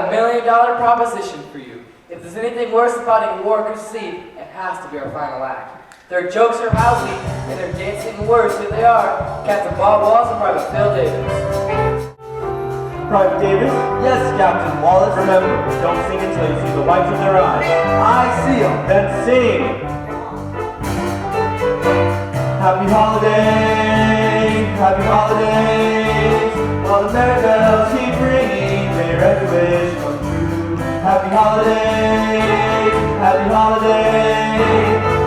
got a $1 million proposition for you. If there's anything worse than fighting war or Eve, it has to be our final act. Their jokes are housey, and their dancing worse. Here they are, Captain Bob Wallace and Private Phil Davis. Private Davis? Yes, Captain Wallace. Remember, don't sing until you see the whites of their eyes. I see them. Then sing. Happy holiday, happy holidays. While the merry bells keep ringing, may your every wish come true. Happy holiday, happy holiday.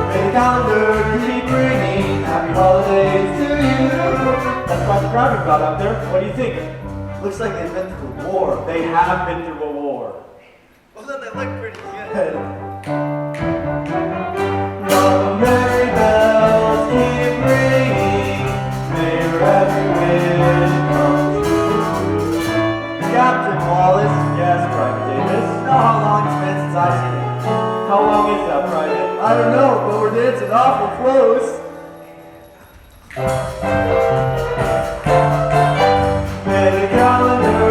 May the calendar keep ringing. Happy holidays to you. That's quite the crowd we've got out there. What do you think? Looks like they've been through war. They have been through a war. Well, then they look pretty good. While the merry bells keep ringing, may your every wish come true. Captain Wallace. Yes, Private Davis. You know how long it's been since I've seen it? How long is that, Private? I don't know, but we're dancing awful close. May the calendar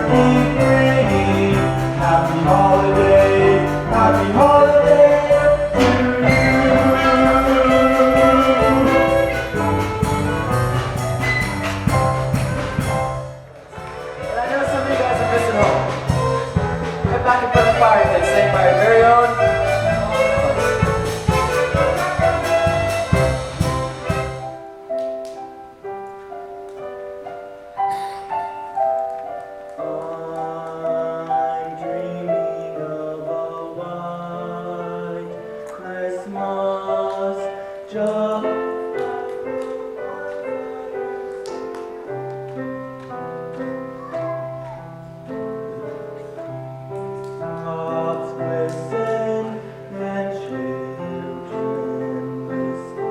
keep ringing. Happy holidays, happy holidays to you. And I know some of you guys are missing home. Head back in front of the fire and sang by your very own. I'm dreaming of a white Christmas, just God's glisten and children listen.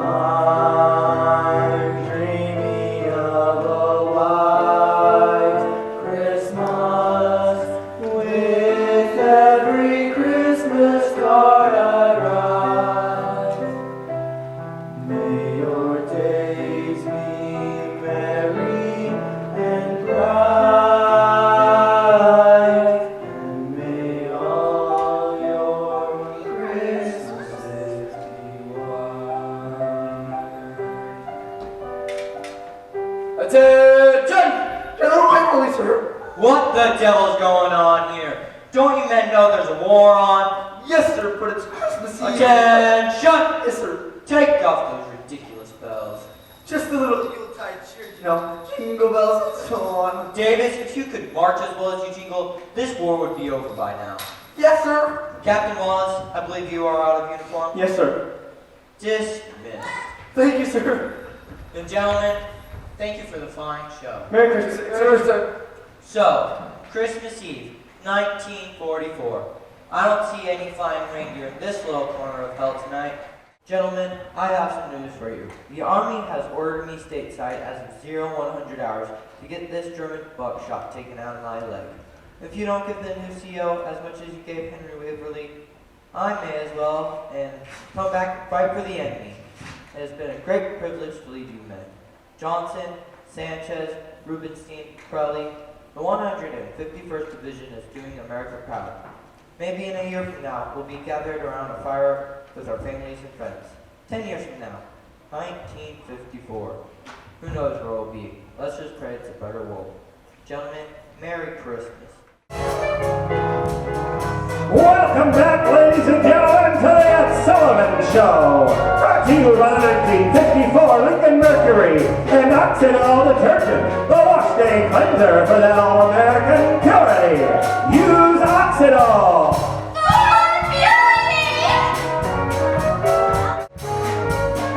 I'm dreaming of a white Christmas, with every Christmas card I write. May your days be merry and bright, and may all your Christmases be white. Attention! General Pickley, sir. What the devil's going on here? Don't you men know there's a war on? Yes, sir, but it's Christmas Eve. Attention! Yes, sir. Take off those ridiculous bells. Just a little Yuletide cheer, you know, jingle bells and so on. Davis, if you could march as well as you jingle, this war would be over by now. Yes, sir. Captain Wallace, I believe you are out of uniform. Yes, sir. Dismissed. Thank you, sir. And gentlemen, thank you for the fine show. Merry Christmas, Sir. So, Christmas Eve, 1944. I don't see any flying reindeer in this little corner of hell tonight. Gentlemen, I have some news for you. The Army has ordered me stateside as of 0100 hours to get this German buckshot taken out of my leg. If you don't give the new CO as much as you gave Henry Waverly, I may as well and come back and fight for the enemy. It has been a great privilege to lead you men. Johnson, Sanchez, Rubenstein, Crowley, the 151st Division is doing America proud. Maybe in a year from now, we'll be gathered around a fire with our families and friends. 10 years from now, 1954. Who knows where we'll be? Let's just pray it's a better world. Gentlemen, Merry Christmas. Welcome back, ladies and gentlemen, to the Ed Sullivan Show. Brought to you by 1954 Lincoln Mercury and Oxydol Detergent, the wash day cleanser for that all-American purity. Use Oxydol.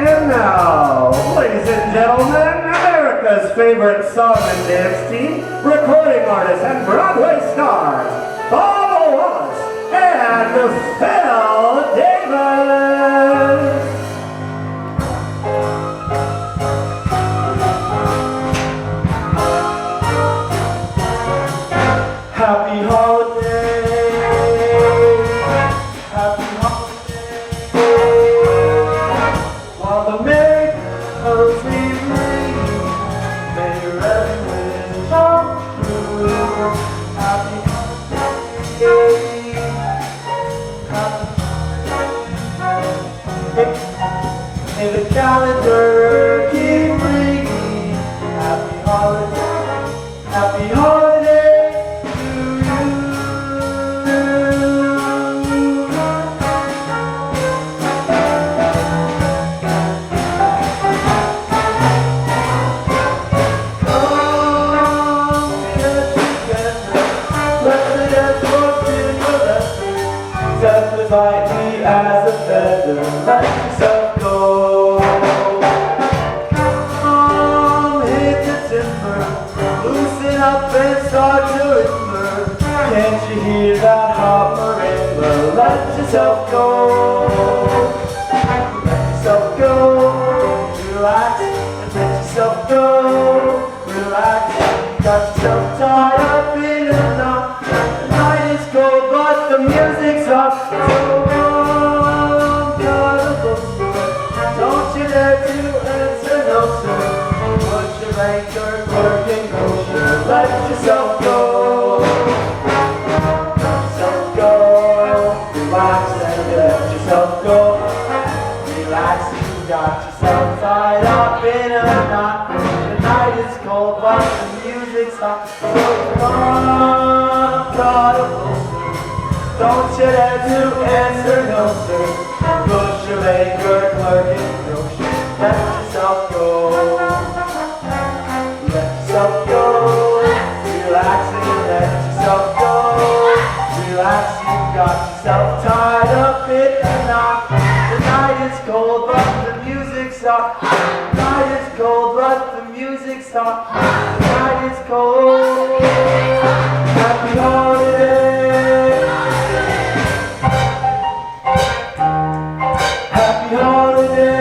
And now, ladies and gentlemen, America's favorite song and dance team, recording artists and Broadway stars, Bob Wallace and Phil Davis. Happy holidays, happy holidays. up and start to whisper. Can't you hear that heart marimba? Let yourself go. Let yourself go. Relax and let yourself go. Relax. You got yourself tied up in a knot. The night is cold, but the music's up. So come, don't you dare to answer no, sir. Put your anchor, working motion. Let yourself go. Let yourself go. Relax and let yourself go. Relax, you got yourself tied up in a knot. The night is cold, but the music's hot. So come, don't you dare to answer no, sir. Push your anchor, working motion. Let yourself go. Let yourself go. Relax and let yourself go. Relax, you got yourself tied up in a knot. The night is cold, but the music's hot. The night is cold, but the music's hot. The night is cold. Happy holiday. Happy holiday.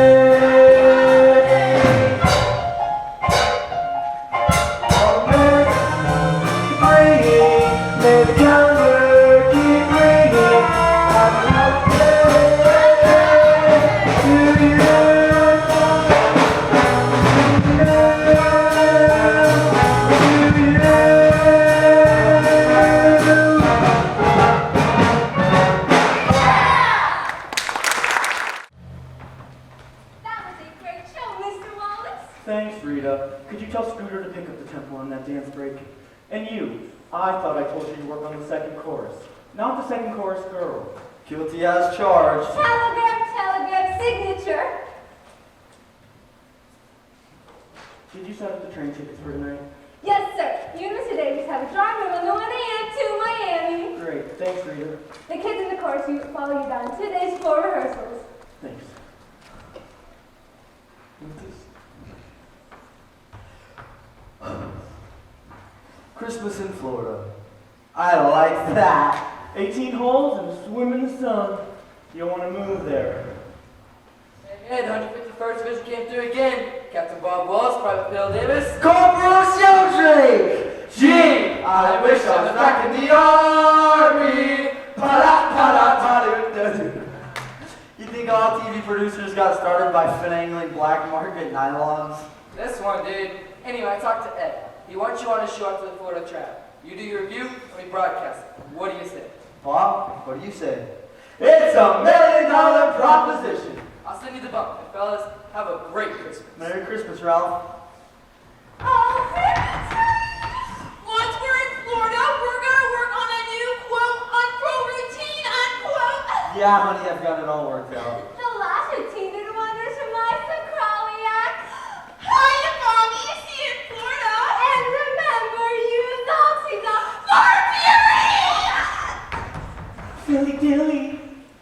May the calendar keep ringing. Happy holiday to you. That was a great show, Mr. Wallace. Thanks, Rita. Could you tell Scooter to pick up the tempo on that dance break? And you, I thought I told you to work on the second chorus. Not the second chorus girl. Guilty as charged. Telegram, signature. Did you set up the train tickets for tonight? Yes, sir. University Davis have a drawing room on the 1 a.m. to Miami. Great. Thanks, Rita. The kids in the chorus will follow you down 2 days for rehearsals. Thanks. Christmas in Florida. I like that. 18 holes and a swim in the sun. You'll want to move there. Hey, the 151st Division came through again. Captain Bob Wallace, Private Bill Davis. Corporal Sheldrake! Gee, I wish I was back in the army. You think all TV producers got started by finagling black market nylons? This one, dude. Anyway, I talked to Ed. He wants you on his show after the Florida Trap. You do your review, and we broadcast it. What do you say? Bob, what do you say? It's $1 million proposition. I'll send you the bump. And fellas, have a great Christmas. Merry Christmas, Ralph. Oh, once we're in Florida, we're going to work on a new quote-unquote routine, unquote. Yeah, honey, I've got it all worked out. The last routine did wonders for my sacraliac. Hi, Mommy, see you in Florida. And remember, use oxygen for fury. Dilly dilly.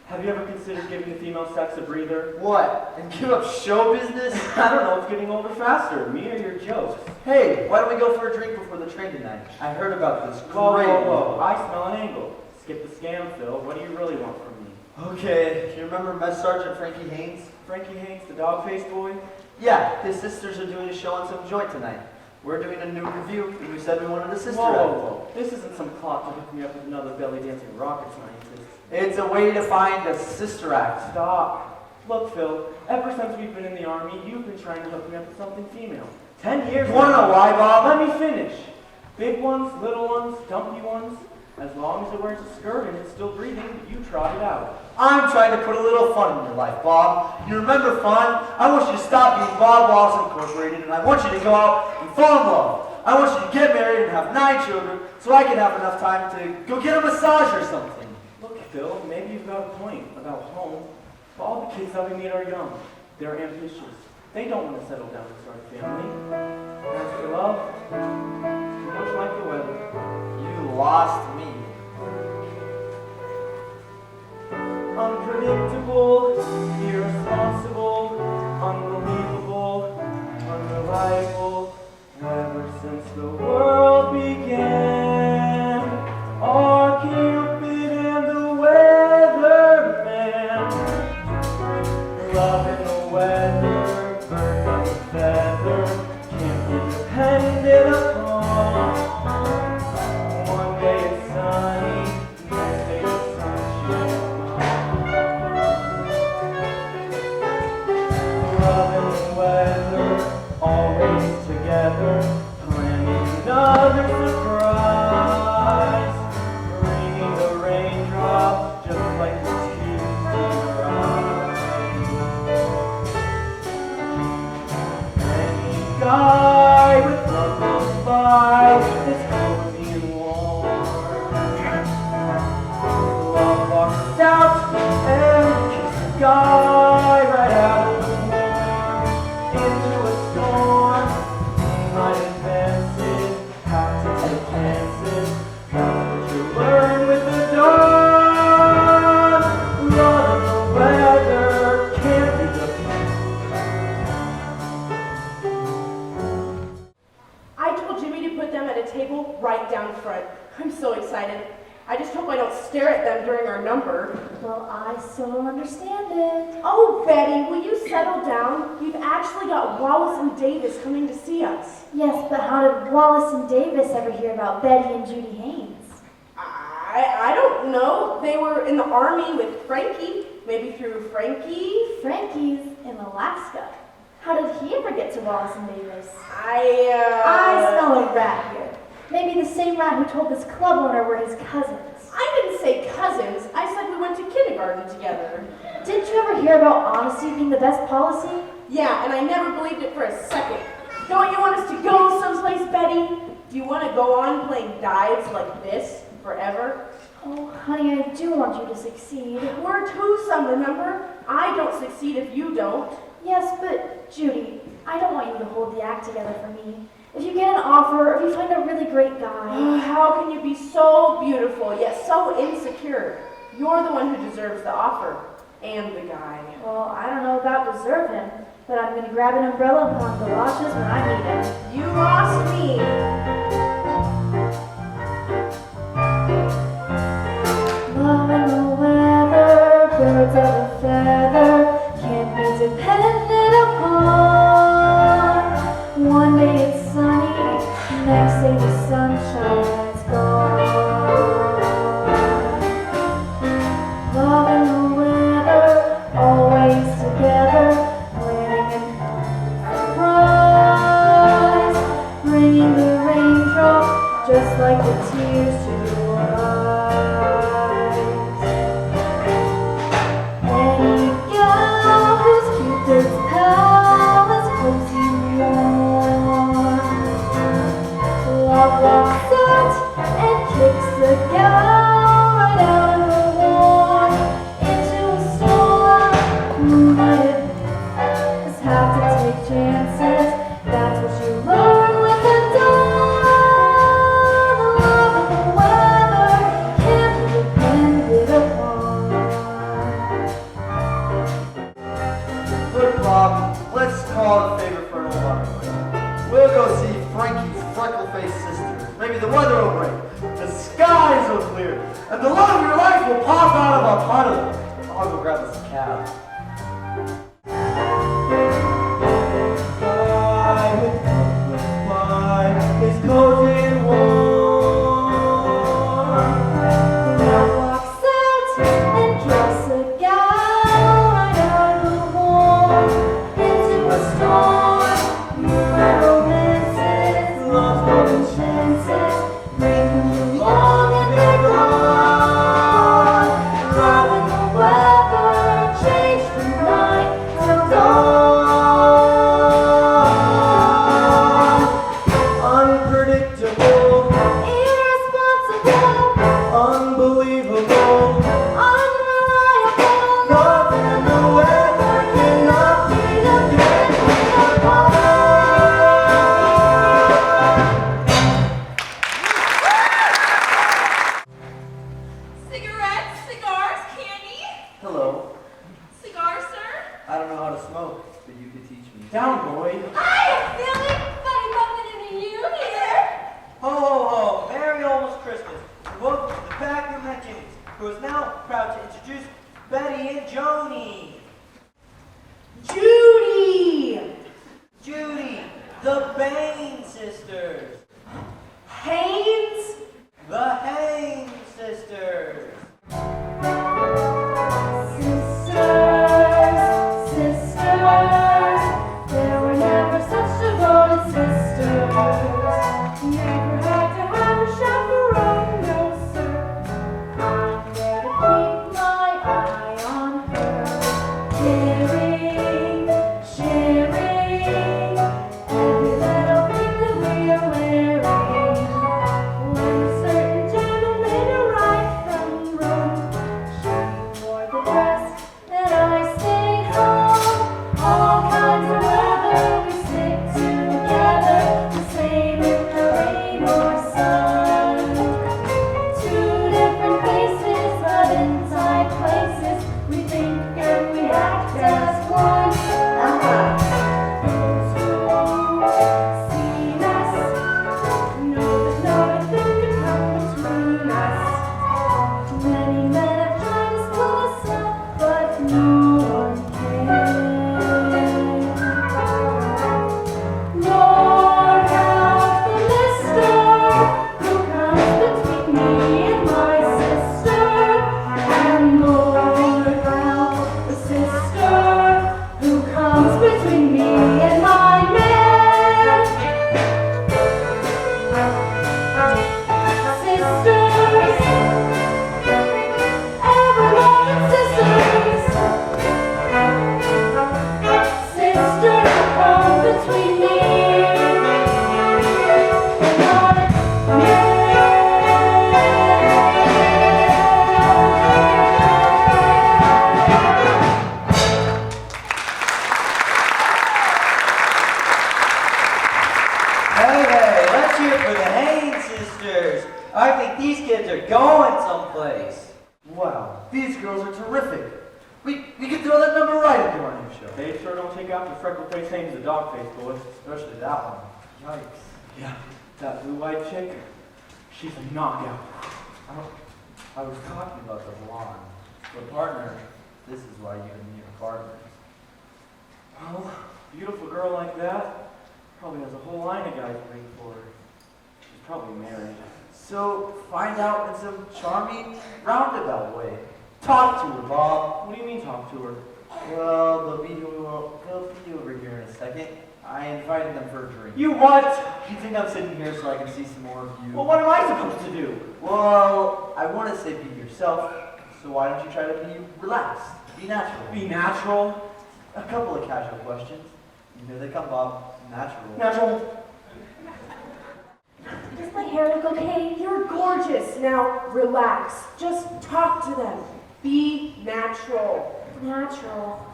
Have you ever considered giving the female sex a breather? What? And give up show business? I don't know, it's getting older faster. Me or your jokes? Hey, why don't we go for a drink before the train tonight? I heard about this Whoa, great whoa, whoa. I smell an angle. Skip the scam, Phil. What do you really want from me? Okay, do you remember Mess Sergeant Frankie Haynes? Frankie Haynes, the dog-faced boy? Yeah, his sisters are doing a show on some joint tonight. We're doing a new review, and we said we wanted a sister Whoa, act. whoa, whoa. This isn't some plot to hook me up with another belly-dancing rocket scientist. It's a way to find a sister act. Stop. Look, Phil, ever since we've been in the Army, you've been trying to hook me up with something female. 10 years You wanna now. know why, Bob? Let me finish. Big ones, little ones, dumpy ones. As long as it wears a skirt and it's still breathing, you trot it out. I'm trying to put a little fun in your life, Bob. You remember fun? I want you to stop being Bob Wallace Incorporated, and I want you to go out and fall in love. I want you to get married and have 9 children so I can have enough time to go get a massage or something. Look, Phil, maybe you've got a point about home, but all the kids that we meet are young. They're ambitious. They don't want to settle down and start a family. As for love, it's much like the weather. You lost me. Unpredictable, irresponsible, unbelievable, unreliable. Ever since the world began. depended upon. One day it's sunny, next day the sun shines. Love and weather, always together, planning another surprise. Bringing the raindrops, just like the tears in your eyes. Any guy with love goes by is cozy and warm. Love walks out and kisses the guy right out of the warm. Into a storm, night advances, have to take chances. That's what you learn with the dawn. Love and the weather can't be I told Jimmy to put them at a table right down front. I'm so excited. I just hope I don't stare at them during our number. Well, I still don't understand it. Oh, Betty, will you settle down? You've actually got Wallace and Davis coming to see us. Yes, but how did Wallace and Davis ever hear about Betty and Judy Haynes? I don't know. They were in the army with Frankie. Maybe through Frankie. Frankie's in Alaska. How did he ever get to Wallace and Davis? I smell a rat here. Maybe the same rat who told this club owner we're his cousins. I didn't say cousins. I said we went to kindergarten together. Didn't you ever hear about honesty being the best policy? Yeah, and I never believed it for a second. Don't you want us to go someplace, Betty? Do you want to go on playing dives like this forever? Oh, honey, I do want you to succeed. We're twosome, remember? I don't succeed if you don't. Yes, but Judy, I don't want you to hold the act together for me. If you get an offer, or if you find a really great guy. How can you be so beautiful, yet so insecure? You're the one who deserves the offer. And the guy. Well, I don't know about deserve him, but I'm gonna grab an umbrella and put on galoshes when I meet him. You lost me. Love and the weather, birds of a feather, can't be depended upon. One day it's sunny, next day the sunshine's gone. Love and the weather, always together, planning and surprise, bringing the raindrop, just like the tears to your eyes. Any gal who's Cupid's pal is cozy warm. Love walks out and kicks the gal right out of the warm. Into a storm, moonlight just have to take chances. That's what you learn with the dawn. Love and the weather can't be depended upon. Look, Bob, let's call it a favor for an old argument. We'll go see Frankie's freckle-faced sister. Maybe the weather will break, the skies will clear, and the love of your life will pop out of a puddle. I'll go grab us a cab. Fly with love, fly, it's cozy and warm. Love walks out and kicks a gal right out of the warm. Into a storm, moonlight romances, Love's golden golden chances, make them long and they're gone. Love and the weather change from night for the Haynes sisters. I think these kids are going someplace. Wow, these girls are terrific. We could throw that number right at the morning show. They sure don't take after freckle-faced Haynes the dog-faced boys. Especially that one. Yikes. Yeah, that blue-eyed chick, she's a knockout. I was talking about the blonde. But partner, this is why you and me are partners. Well, a beautiful girl like that probably has a whole line of guys waiting for her. She's probably married. So find out in some charming, roundabout way. Talk to her, Bob. What do you mean talk to her? Well, they'll be over here in a second. I invited them for a drink. You what? You think I'm sitting here so I can see some more of you? Well, what am I supposed to do? Well, I want to say be yourself, so why don't you try to be relaxed? Be natural. Be natural? A couple of casual questions. And here they come, Bob. Natural. Natural? Does my hair look okay? You're gorgeous. Now, relax. Just talk to them. Be natural. Natural.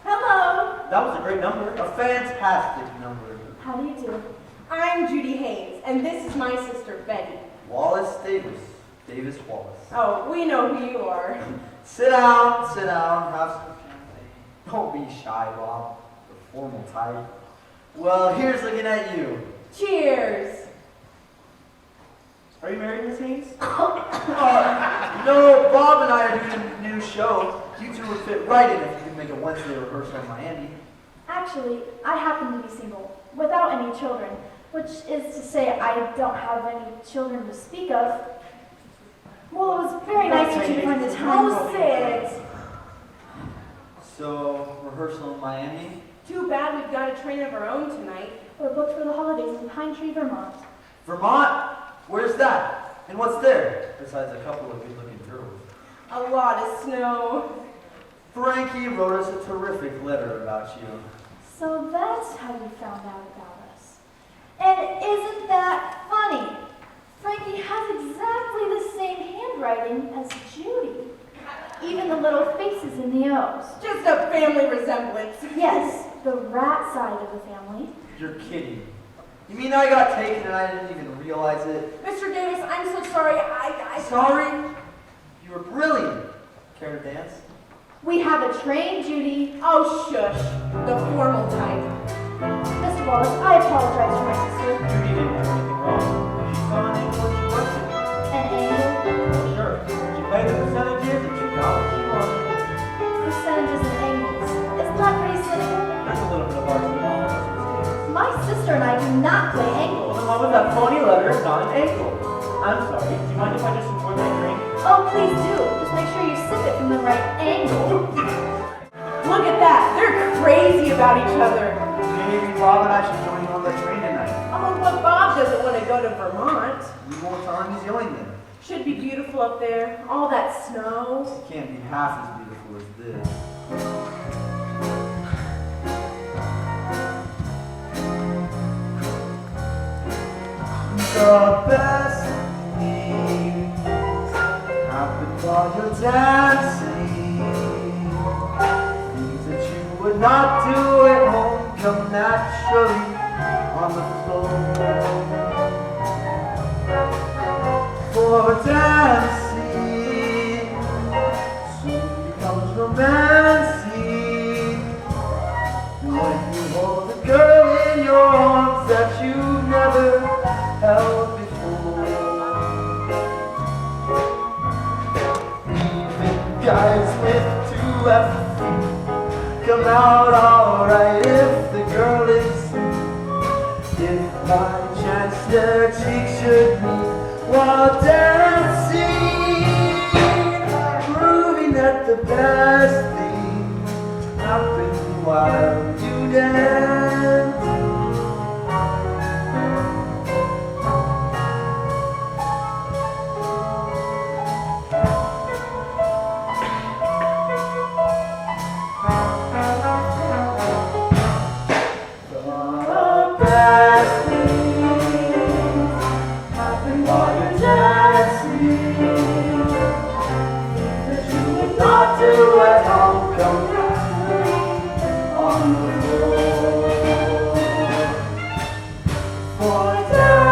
Hello. That was a great number. A fantastic number. How do you do? I'm Judy Haynes, and this is my sister, Betty. Wallace Davis. Davis Wallace. Oh, we know who you are. Sit down, have some champagne. Don't be shy, Bob. The formal type. Well, here's looking at you. Cheers. Are you married, Miss Haynes? No, Bob and I are doing a new show. You two would fit right in if you could make a Wednesday rehearsal in Miami. Actually, I happen to be single, without any children, which is to say I don't have any children to speak of. Well, it was very nice of you to find the time. Oh, sit. So, rehearsal in Miami? Too bad we've got a train of our own tonight. We're booked for the holidays in Pine Tree, Vermont. Vermont? Where's that? And what's there? Besides a couple of good-looking girls. A lot of snow. Frankie wrote us a terrific letter about you. So that's how you found out about us. And isn't that funny? Frankie has exactly the same handwriting as Judy. Even the little faces in the O's. Just a family resemblance. Yes, the rat side of the family. You're kidding. You mean I got taken and I didn't even realize it? Mr. Davis, I'm so sorry. Sorry? You were brilliant. Care to dance? We have a train, Judy. Oh, shush. The formal type. Mr. Wallace, I apologize for my sister. Judy didn't do anything wrong. She saw an angle and she worked it. An angle, Sure. She played the percentages and she got what she wanted. percentages, and angles. Isn't that pretty simple? There's a little bit of art in all of us. My sister and I do not play Well, angles. then what was that phony letter not an angle? I'm sorry. Do you mind if I just enjoy my drink? Oh, please do. Just make sure you sip it from the right angle. Look at that. They're crazy about each other. Maybe Bob and I should join you on the train tonight. Oh, but Bob doesn't want to go to Vermont. We won't tell him he's going there. Should be beautiful up there. All that snow. It can't be half as beautiful as this. The best things happen while you're dancing. Things that you would not do at home come naturally on the floor. For dancing soon becomes romancing when you hold a girl in your arms that you never held before. Even guys with 2 F come out alright if the girl is sweet. If by chance their cheeks should meet while dancing, proving that the best thing happens while you dance. The best things happen while you're dancing. Things that you would not do at home come naturally on the floor. For dancing.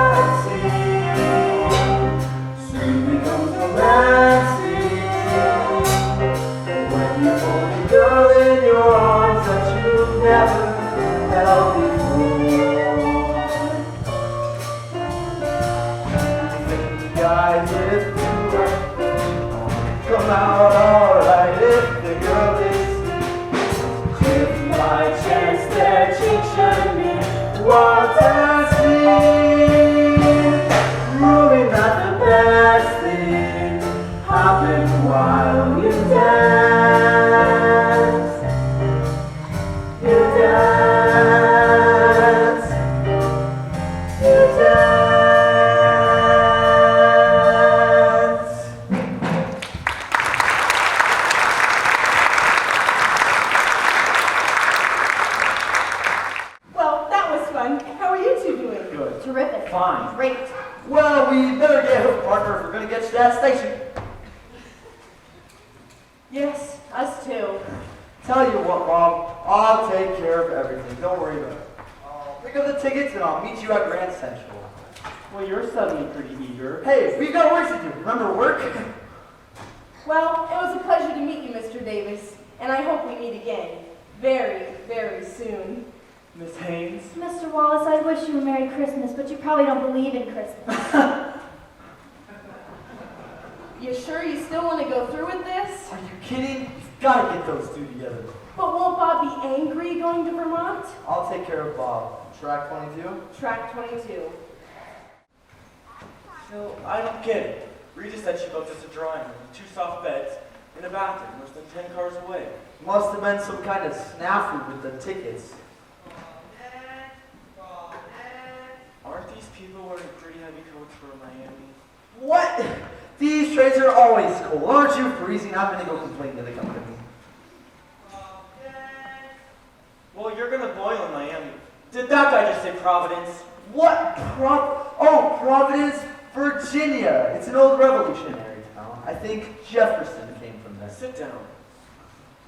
good? Terrific. Fine. Great. Well, we better get hooked, partner, if we're gonna get to that station. Yes, us too. Tell you what, Bob, I'll take care of everything. Don't worry about it. I'll pick up the tickets and I'll meet you at Grand Central. Well, you're suddenly pretty eager. Hey, we've got work to do. Remember work? Well, it was a pleasure to meet you, Mr. Davis, and I hope we meet again very, very soon. Miss Haynes? Mr. Wallace, I wish you a Merry Christmas, but you probably don't believe in Christmas. You sure you still want to go through with this? Are you kidding? You've got to get those two together. But won't Bob be angry going to Vermont? I'll take care of Bob. Track 22? Track 22. No, I don't get it. Rita said she built us a drawing room with 2 soft beds and a bathroom less than 10 cars away. Must have been some kind of snafu with the tickets. Aren't these people wearing pretty heavy coats for Miami? What? These trains are always cold. Aren't you freezing? I'm gonna go complain to the company. Well, you're gonna boil in Miami. Did that guy just say Providence? What? Providence, Virginia. It's an old revolutionary town. I think Jefferson came from there. Sit down.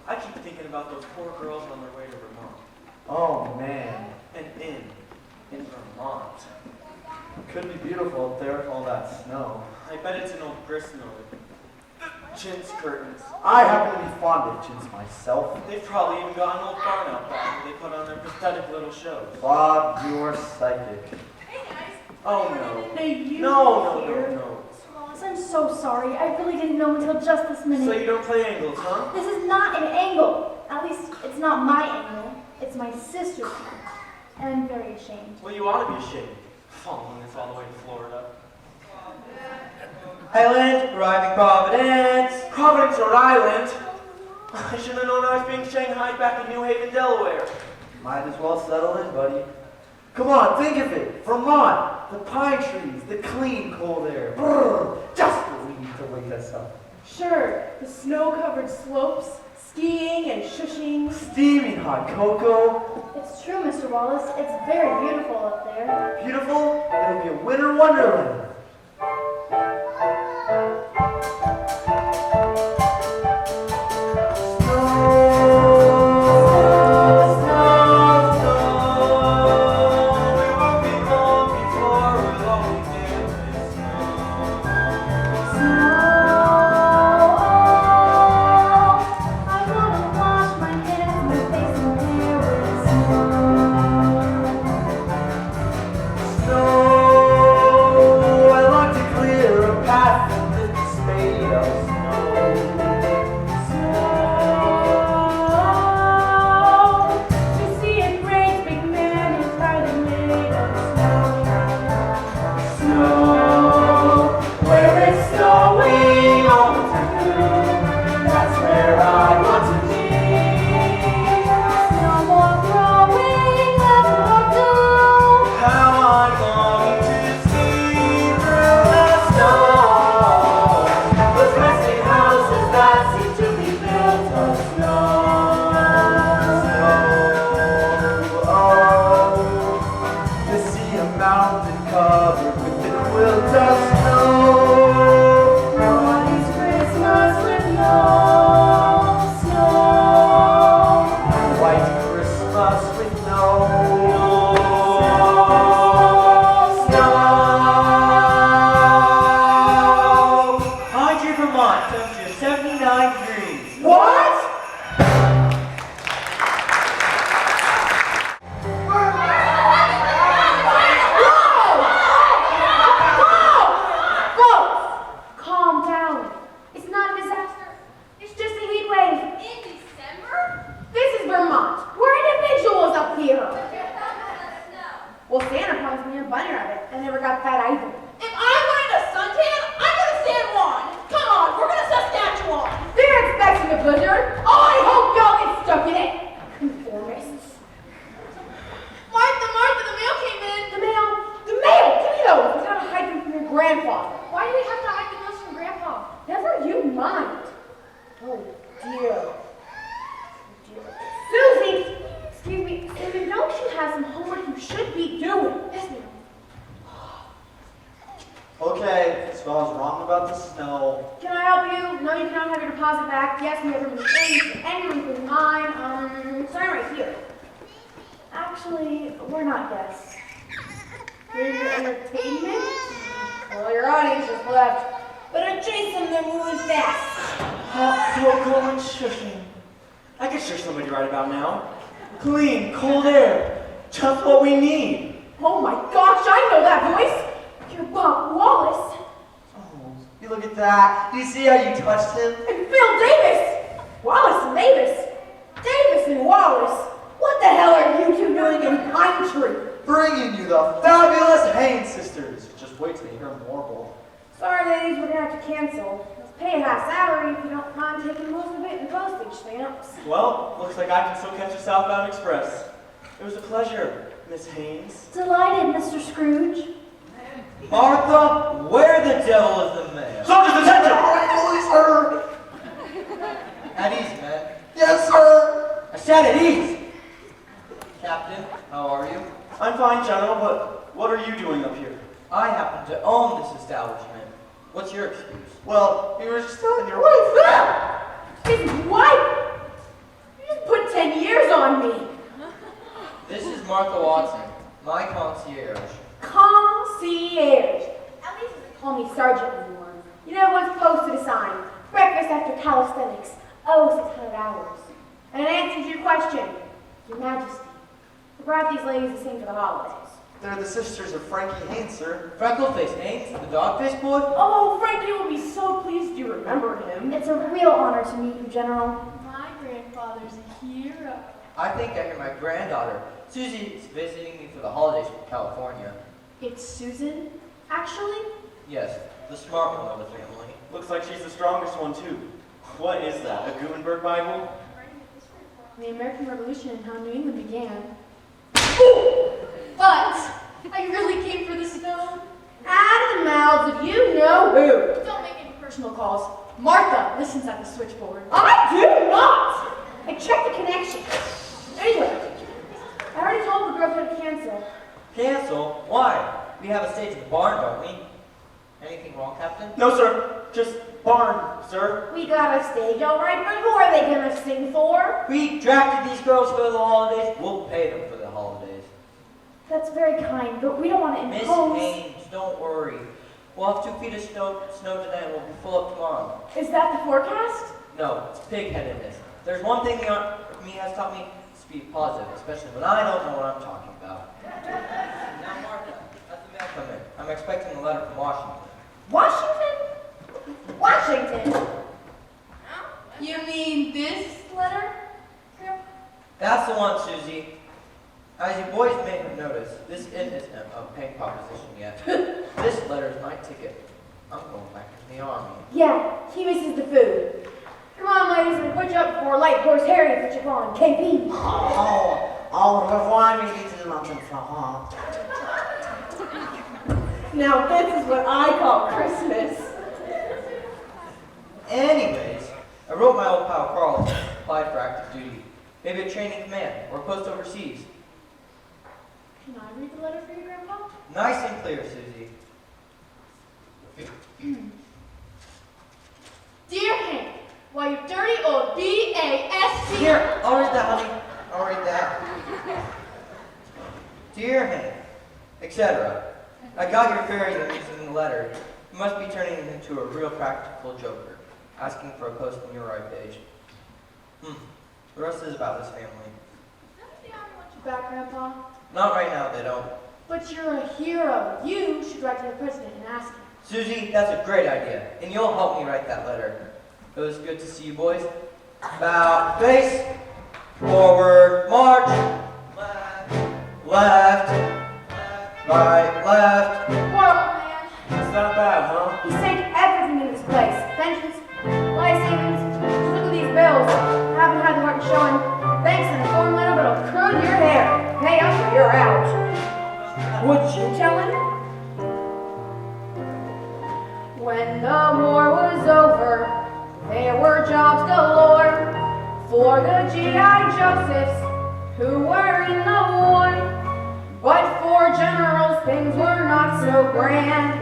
I keep thinking about those poor girls on their way to Vermont. Oh, man. An inn in Vermont. Could be beautiful up there with all that snow. I bet it's an old gristmill with chintz curtains. I happen to be fond of chintz myself. They've probably even got an old barn out back where they put on their pathetic little shows. Bob, you're psychic. Oh no. Hey, you No. Mr. Wallace, I'm so sorry. I really didn't know until just this minute. So you don't play angles, huh? This is not an angle. At least, it's not my angle. It's my sister's angle. And I'm very ashamed. Well, you ought to be ashamed. Following this all the way to Florida. Island, arriving Providence. Providence, Rhode Island? I should have known I was being shanghaied back in New Haven, Delaware. Might as well settle in, buddy. Come on, think of it. Vermont, the pine trees, the clean, cold air. Brrr, just what we need to wake us up. Sure, the snow-covered slopes, skiing and shushing. Steaming hot cocoa. It's true, Mr. Wallace. It's very beautiful up there. Beautiful. It'll be a winter wonderland. I wanna wash my hands, my face, and hair with snow. Snow, I like to clear a path in the spade of snow. Snow, to see a great big man entirely made of snow. Snow, where it's snowing all the time through, that's where I want to be. No more growing, less more blue. How I'm longing to see through the Snow, those resting houses that seem to be built of snow. Snow, oh, to see a mountain covered with the quilt of snow. Nobody's Christmas with no snow. White Christmas with no snow. Hydra, Vermont, temperature 79 degrees. What? Calm down. It's not a disaster. It's just a heat wave. In December? This is Vermont. We're individuals up here. No. Well, Santa promised me a bunny rabbit. I never got that either. If I'm going to suntan, I'm going to San Juan. Come on, we're going to Saskatchewan. They're expecting a blizzard. Oh, I hope y'all get stuck in it. Conformists. Martha, the mail came in. The mail. The mail. Give me those. We gotta hide them from your grandfather. Why do we have to hide the mails from Grandpa? Never you mind. Oh dear. Susie! Excuse me, Susan, don't you have some homework you should be doing? Yes, ma'am. so I was wrong about the snow. Can I help you? No, you cannot have your deposit back. Yes, we have room in the things, anyone including mine. Sign right here. Actually, we're not guests. Here's your entertainment. Well, your audience just left. Better chase them, they're moving fast. Hot cocoa and shushing. I could shush somebody right about now. Clean, cold air. Just what we need. Oh my gosh, I know that voice. You're Bob Wallace. Oh, you look at that. Do you see how you touched him? And Phil Davis. Wallace and Davis. Davis and Wallace. What the hell are you two doing in Pine Tree? Bringing you the fabulous Haynes sisters. Just wait till you hear more bull. Sorry, ladies, we're gonna have to cancel. Let's pay half salary if you don't mind taking most of it in postage stamps. Well, looks like I can still catch a southbound express. It was a pleasure, Miss Haynes. Delighted, Mr. Scrooge. Martha, where the devil is the mayor? Soldiers, attention! All right, please, sir. At ease, men. Yes, sir. I said at ease. Captain, how are you? I'm fine, General, but what are you doing up here? I happen to own this establishment. What's your excuse? Well, you were just telling your wife that. His wife? You just put 10 years on me. This is Martha Watson, my concierge. Concierge. At least doesn't call me sergeant anymore. You know what's posted a sign? Breakfast after calisthenics. Oh, 600 hours. And it answers your question. Your Majesty. We brought these ladies to sing for the holidays. They're the sisters of Frankie Haynes, sir. Freckleface Haynes, the dog-faced boy? Oh, Frankie will be so pleased you remembered him. It's a real honor to meet you, General. My grandfather's a hero. I think I hear my granddaughter. Susie's visiting me for the holidays from California. It's Susan? Actually, Yes, the smart one of the family. Looks like she's the strongest one, too. What is that, a Gutenberg Bible? the American Revolution and how New England began. But I really came for the snow. Out of the mouths of you know who. Don't make any personal calls. Martha listens at the switchboard. I do not. I checked the connection. Anyway, I already told the girls to cancel. Cancel? Why? We have a stage at the barn, don't we? Anything wrong, Captain? No, sir. Just barn, sir. We got a stage all right, but who are they gonna sing for? We drafted these girls for the holidays. We'll pay them for the holidays. That's very kind, but we don't want to Miss impose. Haynes, don't worry. We'll have 2 feet of snow tonight and we'll be full up tomorrow. Is that the forecast? No, it's pig-headedness. There's one thing the Army has taught me, to be positive, especially when I don't know what I'm talking about. Now, Martha, let the mail come in. I'm expecting a letter from Washington. Washington? Washington. You mean this letter? That's the one, Susie. As you boys may have noticed, this isn't a paying proposition yet. This letter is my ticket. I'm going back to the Army. Yeah, he misses the food. Come on, ladies, and put you up before Light Horse Harry puts you on. KP. Au revoir, mes little enfants. Now this is what I call Christmas. Anyways, I wrote my old pal Carl, applied for active duty. Maybe a training command or a post overseas. Can I read the letter for you, Grandpa? Nice and clear, Susie. Dear Hank, why you dirty old B-A-S-T. Here, I'll read that, honey. I'll read that. Dear Hank, etc. I got your fairy news in the letter. You must be turning it into a real practical joker, asking for a post on your right page. The rest is about his family. Back, Grandpa. Not right now, they don't. But you're a hero. You should write to the president and ask him. Susie, that's a great idea, and you'll help me write that letter. It was good to see you boys. Bow, face, forward, march, left, right, left. Poor old man. It's not bad, huh? He sank everything in this place. Pensions, life savings. Just look at these bills. Haven't had the heart to show him. Thanks and a form letter, but it'll curl your hair. Pay up or you're out. Would you tell him? When the war was over, there were jobs galore for the G.I. Josephs who were in the war. But for generals, things were not so grand.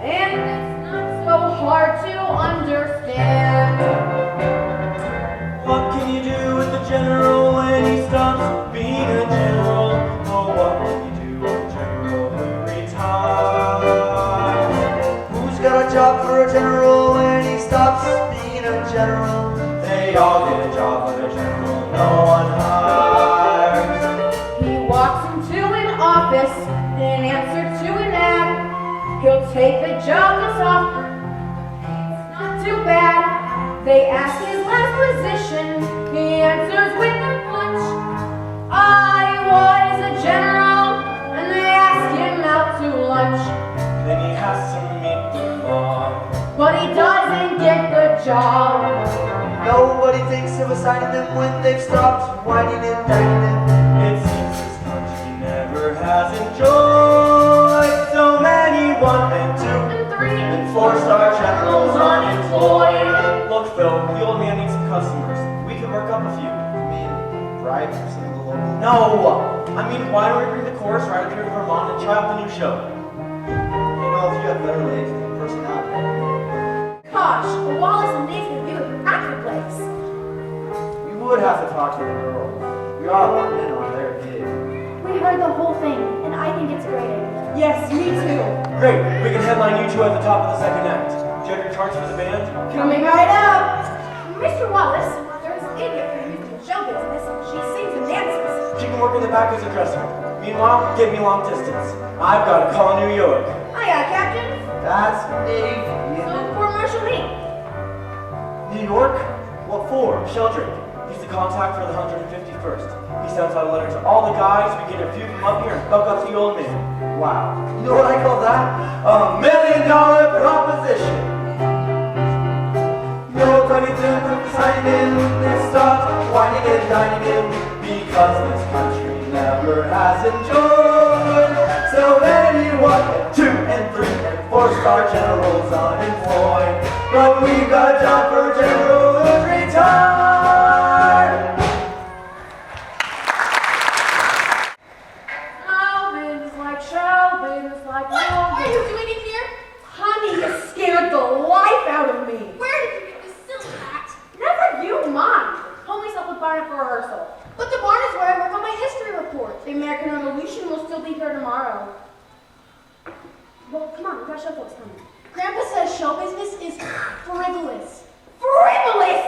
and it's not so hard to understand. What can you do with the general when he stops being a general? Oh, what can you do with the general who retires? Who's got a job for a general when he stops being a general? They all get a job for a general no one hires. He walks into an office in answer to an ad. He'll take the job that's offered. It's not too bad. They ask his last position. He answers with a punch. I was a general, and they ask him out to lunch. Then he has to meet the mob. But he doesn't get the job. Nobody thinks of assigning them when they've stopped whining and dining them. It seems this country never has enjoyed so many 1 and 2 And 3 and 4-star generals unemployed. Look, Phil, the old man needs some customers. We can work up a few. You mean bribes from some of the local? No! I mean, why don't we bring the chorus right up here to Vermont and try out the new show? You know, if you have better legs than personality. Gosh, Wallace and Nate's gonna be with the actor place. We would have to talk to the girls. We are wanting in on their gig. We heard the whole thing, and I think it's great. Yes, me too. Great, we can headline you two at the top of the second act. Do you have your charts for the band? Coming right up. Mr. Wallace, there's an idiot who uses the show business. She sings and dances. She can work in the back as a dresser. Meanwhile, get me long distance. I've got to call New York. Hiya, Captain. That's Navy. So for Marshal Lee. New York? What for? Sheldrake. He's the contact for the 151st. He sends out a letter to all the guys. We get a few from up here and hook up the old man. Wow. You know what I call that? $1 million proposition. No tiny thing from signing in. They stop whining and dining in because this country never has enjoyed so many 1 and 2 and 3 and 4-star generals unemployed. But we got a job for a general who's retired. Alvin's like Shelvin's like What are you Alvin. doing in here? Honey, you scared the life out of me. Where did you get this silly hat? Never you mind. Hold myself the barn for rehearsal. But the barn is where I work on my history report. The American Revolution will still be here tomorrow. Well, come on, we got show folks coming. Grandpa says show business is frivolous. Frivolous!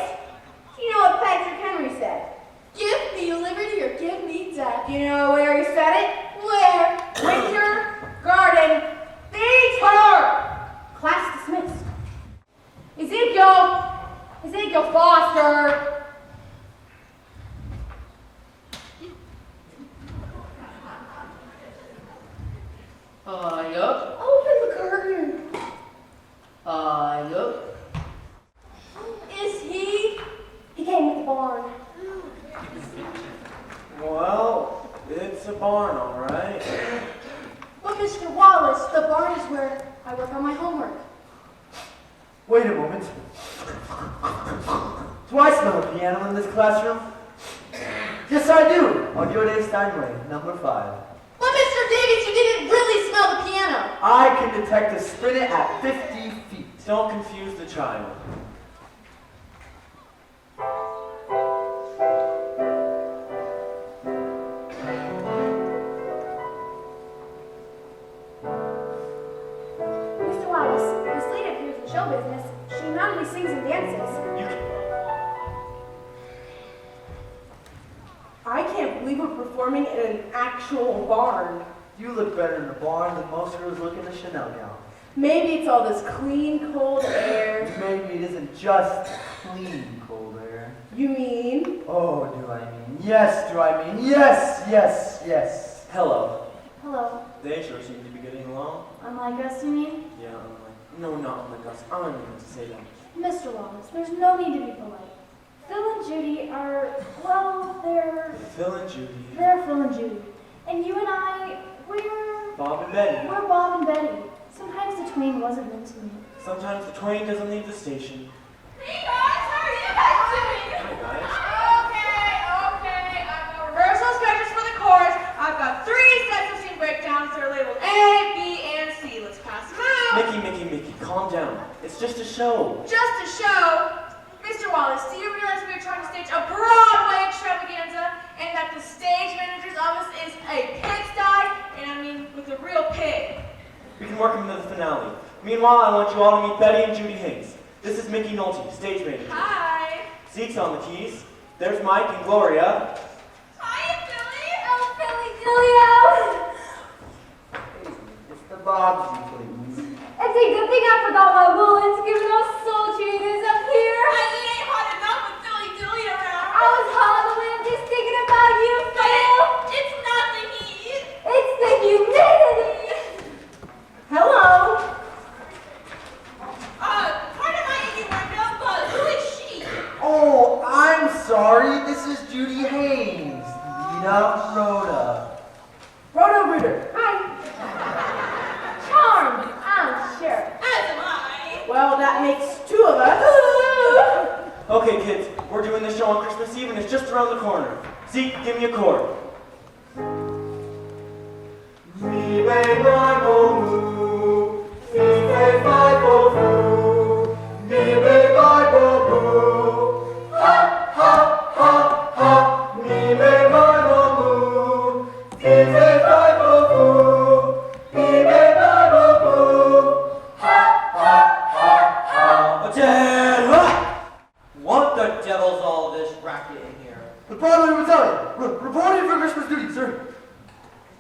You know what Patrick Henry said? Give me liberty or give me death. You know where he said it? Where? Winter Garden Theater! Class dismissed. Ezekiel Foster! Yup. Open the curtain. Yup. Is he? He came with the barn. Well, it's a barn, all right. But Mr. Wallace, the barn is where I work on my homework. Wait a moment. Do I smell a piano in this classroom? Yes, I do. On your day, Steinway, number 5. But Mr. Davies, you didn't really smell the piano. I can detect a spinet at 50 feet. Don't confuse the child. Mr. Wallace, Miss Lady appears in show business. She not only sings and dances. You can... I can't believe we're performing in an actual barn. You look better in the barn than most girls look in a Chanel gown. Maybe it's all this clean, cold air. Maybe it isn't just clean cold air. You mean? Oh, do I mean? Yes, do I mean? Yes, yes, yes. Hello. Hello. They sure seem to be getting along. Unlike us, you mean? Yeah, no, not like us. I don't mean to say that. Mr. Wallace, there's no need to be polite. Phil and Judy are, well, they're Phil and Judy. Phil and Judy. And you and I, we're Bob and Betty. Bob and Betty. Sometimes the twain wasn't meant to meet. Sometimes the twain doesn't leave the station. Hey guys, how are you guys doing? Hi, guys. Okay. I've got rehearsal sketches for the chorus. I've got 3 sets of scene breakdowns. They're labeled A, B, and C. Let's pass them out. Mickey. It's just a show. Just a show. Mr. Wallace, do you realize we are trying to stage a Broadway extravaganza and that the stage manager's office is a pigsty, and I mean with a real pig? We can work into the finale. Meanwhile, I want you all to meet Betty and Judy Haynes. This is Mickey Nolte, stage manager. Hi. Zeke's on the keys. There's Mike and Gloria. Hi, Billy. Oh, Billy Dilio! It's the Bobbsy, please. It's a good thing I forgot my woolens given how sultry it is up here. It ain't hot enough with Billy Dilly around. I was hot on the wind just thinking about you, Phil. It's not the heat. It's the humidity. Hello. Pardon my innuendo, but who is she? Oh, I'm sorry. This is Judy Haynes. Nina Rhoda. Roto Rooter. Hi. Charmed, I'm sure. As am I. Well, that makes two of us. Okay, kids, we're doing this show on Christmas Eve and it's just around the corner. Zeke, give me a chord. Mi, re, mi, mo, mu. Mi, re, mi, mo, mu. Mi, re, mi, mo, mu. Ha, ha, ha, ha. Mi, re, mi, mo, mu. Mi, re, mi, mo, mu. Mi, re, mi, mo, mu. Ha, ha, ha, ha. Attend! What the devil's all this racket in here? The Broadway Battalion. Reporting for Christmas duty, sir.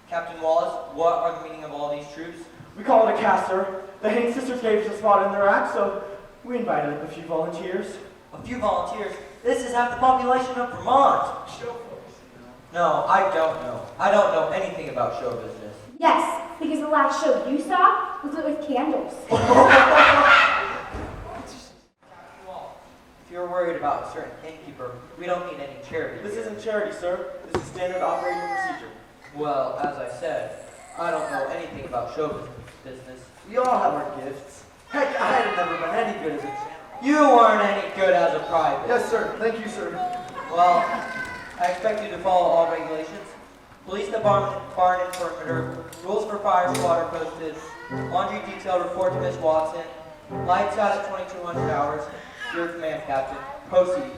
Captain Wallace, what are the meaning of all these troops? We call it a caster. The Haynes sisters gave us a spot in their act, so we invited a few volunteers. A few volunteers. This is half the population of Vermont. No, I don't know. I don't know anything about show business. Yes, because the last show you saw was lit with candles. If you're worried about a certain innkeeper, we don't need any charity. This isn't charity, sir. This is standard operating procedure. Well, as I said, I don't know anything about show business. We all have our gifts. Heck, I had never been any good as a channel. You weren't any good as a private. Yes, sir. Thank you, sir. Well, I expect you to follow all regulations. Police department, barn and perimeter, rules for fire squad are posted, laundry detail report to Miss Watson, lights out at 2200 hours, your command captain, proceed.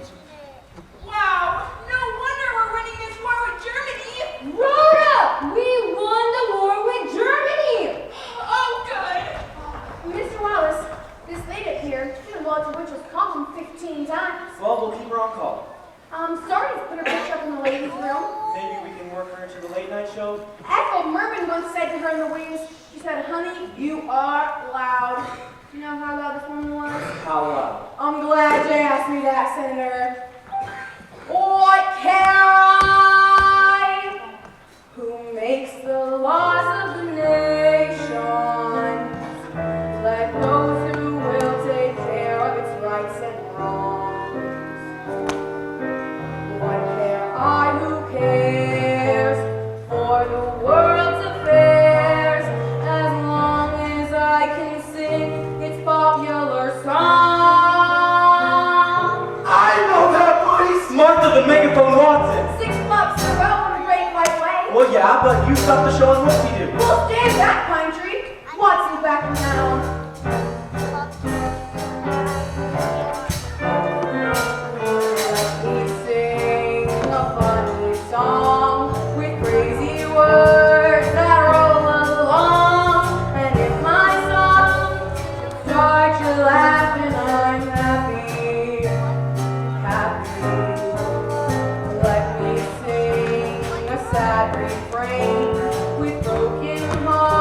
Wow, no wonder we're winning this war with Germany. Rhoda, we won the war with Germany. Oh, good. Mr. Wallace, this lady up here, even Walter Witch was called him 15 times. Well, we'll keep her on call. Sorry to put her picture up in the ladies' room. Maybe we can work her into the late night show. Ethel Merman once said to her in the wings, she said, honey, you are loud. You know how loud this woman was? How loud? I'm glad you asked me that, Senator. What care I? Who makes the laws of the nation? Let those who will take care of its rights and wrongs. What care I? Who cares for the world's affairs? As long as I can sing its popular song. I know that voice! Martha the Megaphone Watson! $6 a row in a great white way. Well, yeah, but you stopped the show on whoopsie-doo. We'll stand that pine tree. Watson's backing down. We sing a funny song with crazy words that roll along. And if my song starts you laughing, I'm happy, happy. Let me sing a sad refrain with broken hearts.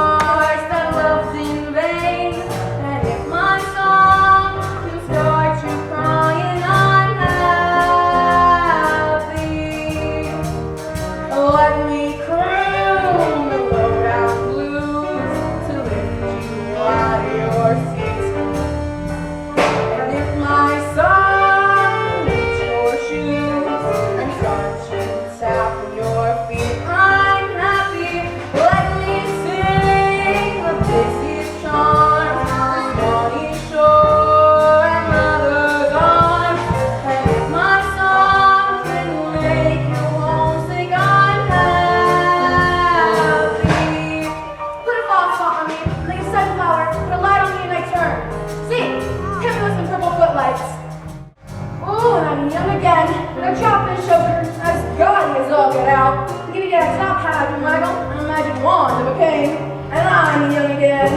Yeah, it's not Patrick Michael, I'm a magic wand of a king, and I'm young again.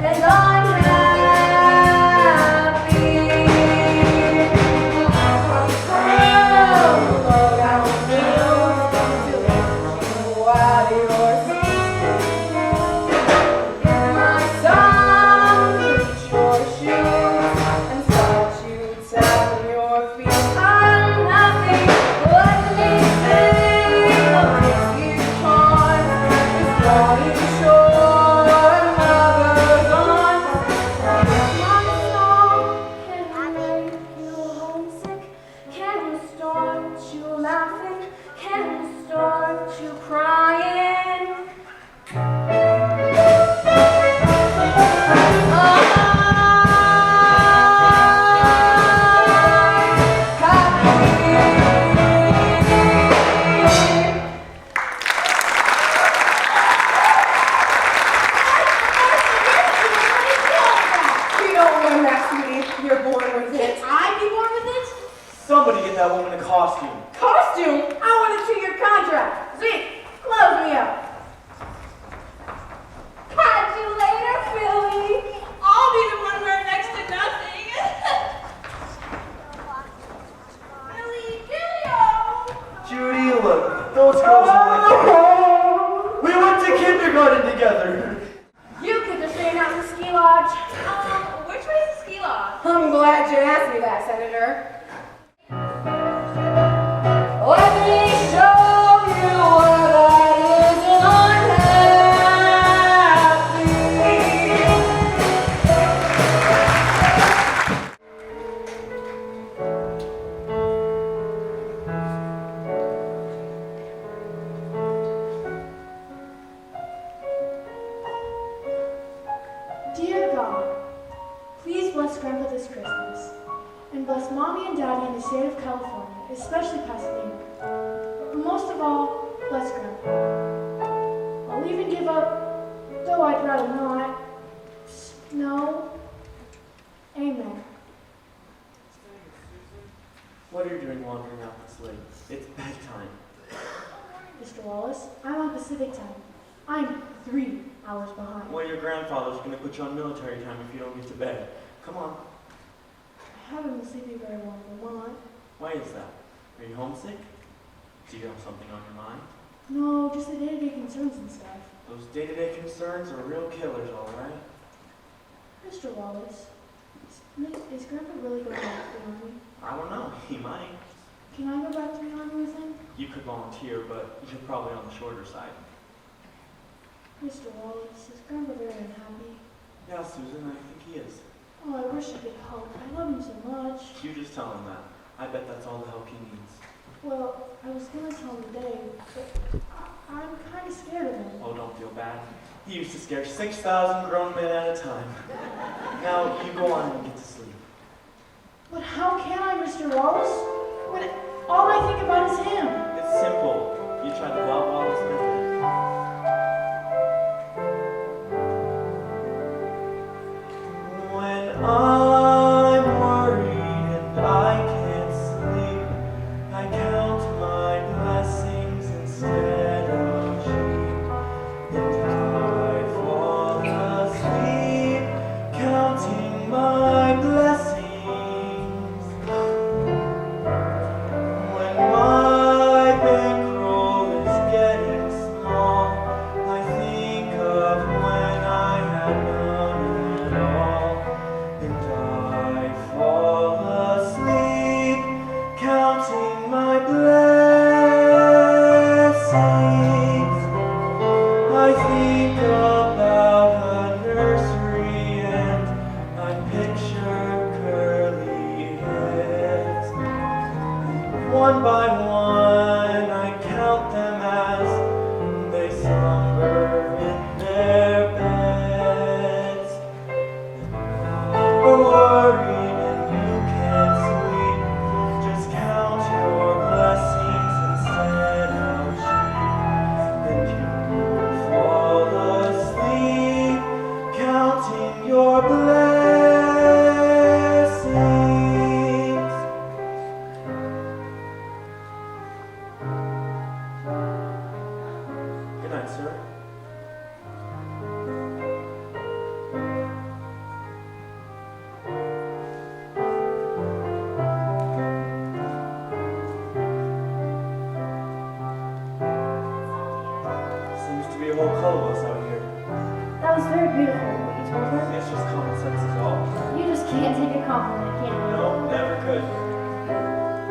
And I'm happy. Low down hills, out of your seat. My son, reach your shoes and start you tapping your feet. I'm happy, let me sing a whiskey chant. It's running short, mother's gone. My song can make you homesick, can start you laughing, can start you crying. You don't learn that, sweetie. You're born with it. I'd be born with it? Somebody get that woman a costume. Costume? I want to see your contract. Zeke, close me up. Catch you later, Philly. I'll be the one wearing next to nothing. Billy, Gilio! Judy, look, those girls are like... We went to kindergarten together. You get to stay out in the ski lodge. Which way is the ski lodge? I'm glad you asked me that, Senator. Let me show you what that is, and I'm Dear God, please bless Grandpa this Christmas, and bless Mommy and Daddy in the state of California, especially Pasadena. But most of all, bless Grandpa. I'll even give up, though I'd rather not. No. Amen. What are you doing wandering out this late? It's bedtime. Mr. Wallace, I'm on Pacific time. I'm 3 hours behind. Well, your grandfather's going to put you on military time if you don't get to bed. Come on. I haven't been sleeping very well, Vermont. Why is that? Are you homesick? Do you have something on your mind? No, just the day-to-day concerns and stuff. Those day-to-day concerns are real killers, all right? Mr. Wallace, is Grandpa really going back to the Army? I don't know. He might. Can I go back to the Army with him? You could volunteer, but you're probably on the shorter side. Mr. Wallace, is Grandpa very unhappy? Yeah, Susan, I think he is. Oh, I wish I could help. I love him so much. You just tell him that. I bet that's all the help he needs. Well, I was gonna tell him today, but I'm kind of scared of him. Oh, don't feel bad. He used to scare 6,000 grown men at a time. Now, you go on and get to sleep. But how can I, Mr. Wallace? When all I think about is him. It's simple. You try the Bob Wallace method. When I'm worried and I can't sleep, I count my blessings instead of sheep. And I fall asleep counting my blessings. When my bankroll is getting small, I think of when I had none at all. And I full of us out here. That was very beautiful, what you told her. It's just common sense is all. You just can't take a compliment, can you? No, never could.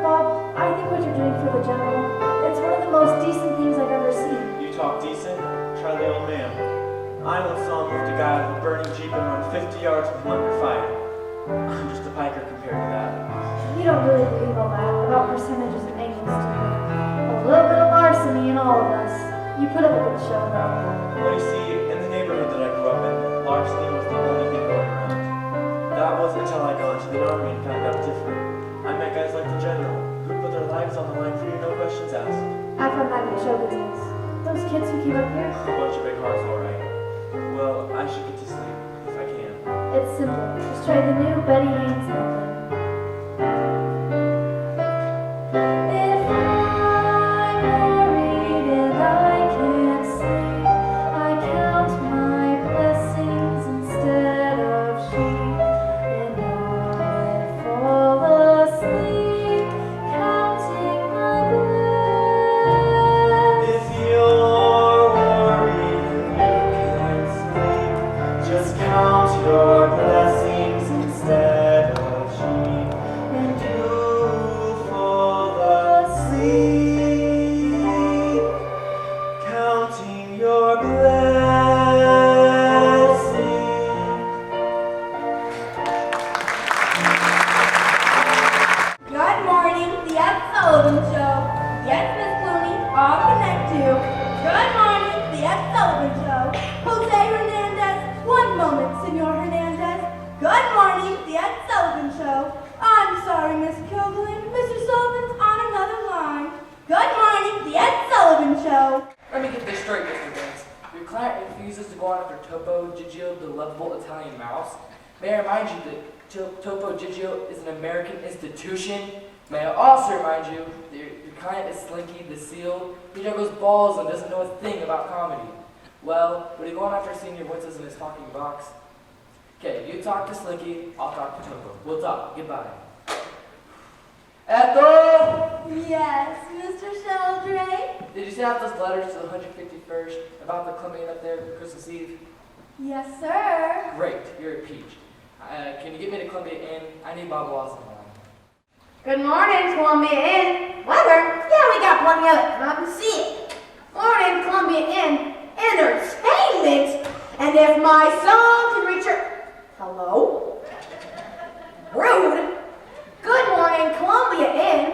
Bob, I think what you're doing for the general, it's one of the most decent things I've ever seen. You talk decent? Try the old man. I once saw him lift a guy out of a burning Jeep and run 50 yards with him under fire. I'm just a piker compared to that. You don't really believe all that about percentages and angles, do you? A little bit of larceny in all of us. You put up a good show, though. Well, you see, in the neighborhood that I grew up in, larceny was the only thing going around. That wasn't until I got into the army and found out different. I met guys like the general, who put their lives on the line for you, no questions asked. I found that in show business. Those kids who came up here, A bunch of big hearts, alright. Well, I should get to sleep, if I can. it's simple. Just try the new Betty Haynes method. If I'm worried and I can't sleep, I count my blessings instead of sheep, and I fall asleep counting my blessings. If you're worried and you can't sleep, just count your blessings instead of sheep, and you fall asleep, counting your blessings. Good morning, the Ed Sullivan Show. Yes, Miss Clooney, I'll connect you. Good morning, the Ed Sullivan Show. Jose Hernandez, one moment, Senor Hernandez. Good morning, the Ed Sullivan Show. I'm sorry, Miss Kilgallen. Mr. Sullivan's on another line. Good morning, the Ed Sullivan Show. Let me get this straight, Mr. Banks. Your client refuses to go on after Topo Gigio, the lovable Italian mouse. May I remind you that Topo Gigio is an American institution? May I also remind you that your client is Slinky the Seal. He juggles balls and doesn't know a thing about comedy. Well, would he go on after seeing your voices in his talking box? Okay, you talk to Slinky, I'll talk to Topo. We'll talk. Goodbye. Ethel! Yes, Mr. Sheldrake? Did you send out those letters to the 151st about the Columbia up there for Christmas Eve? Yes, sir. Great, you're a peach. Can you get me to Columbia Inn? I need Bob Lawson on. Good morning, Columbia Inn. Weather? Yeah, we got plenty of it. Come and see it. Morning, Columbia Inn. Entertainment. And if my song can reach your... Hello? Rude. Good morning, Columbia Inn.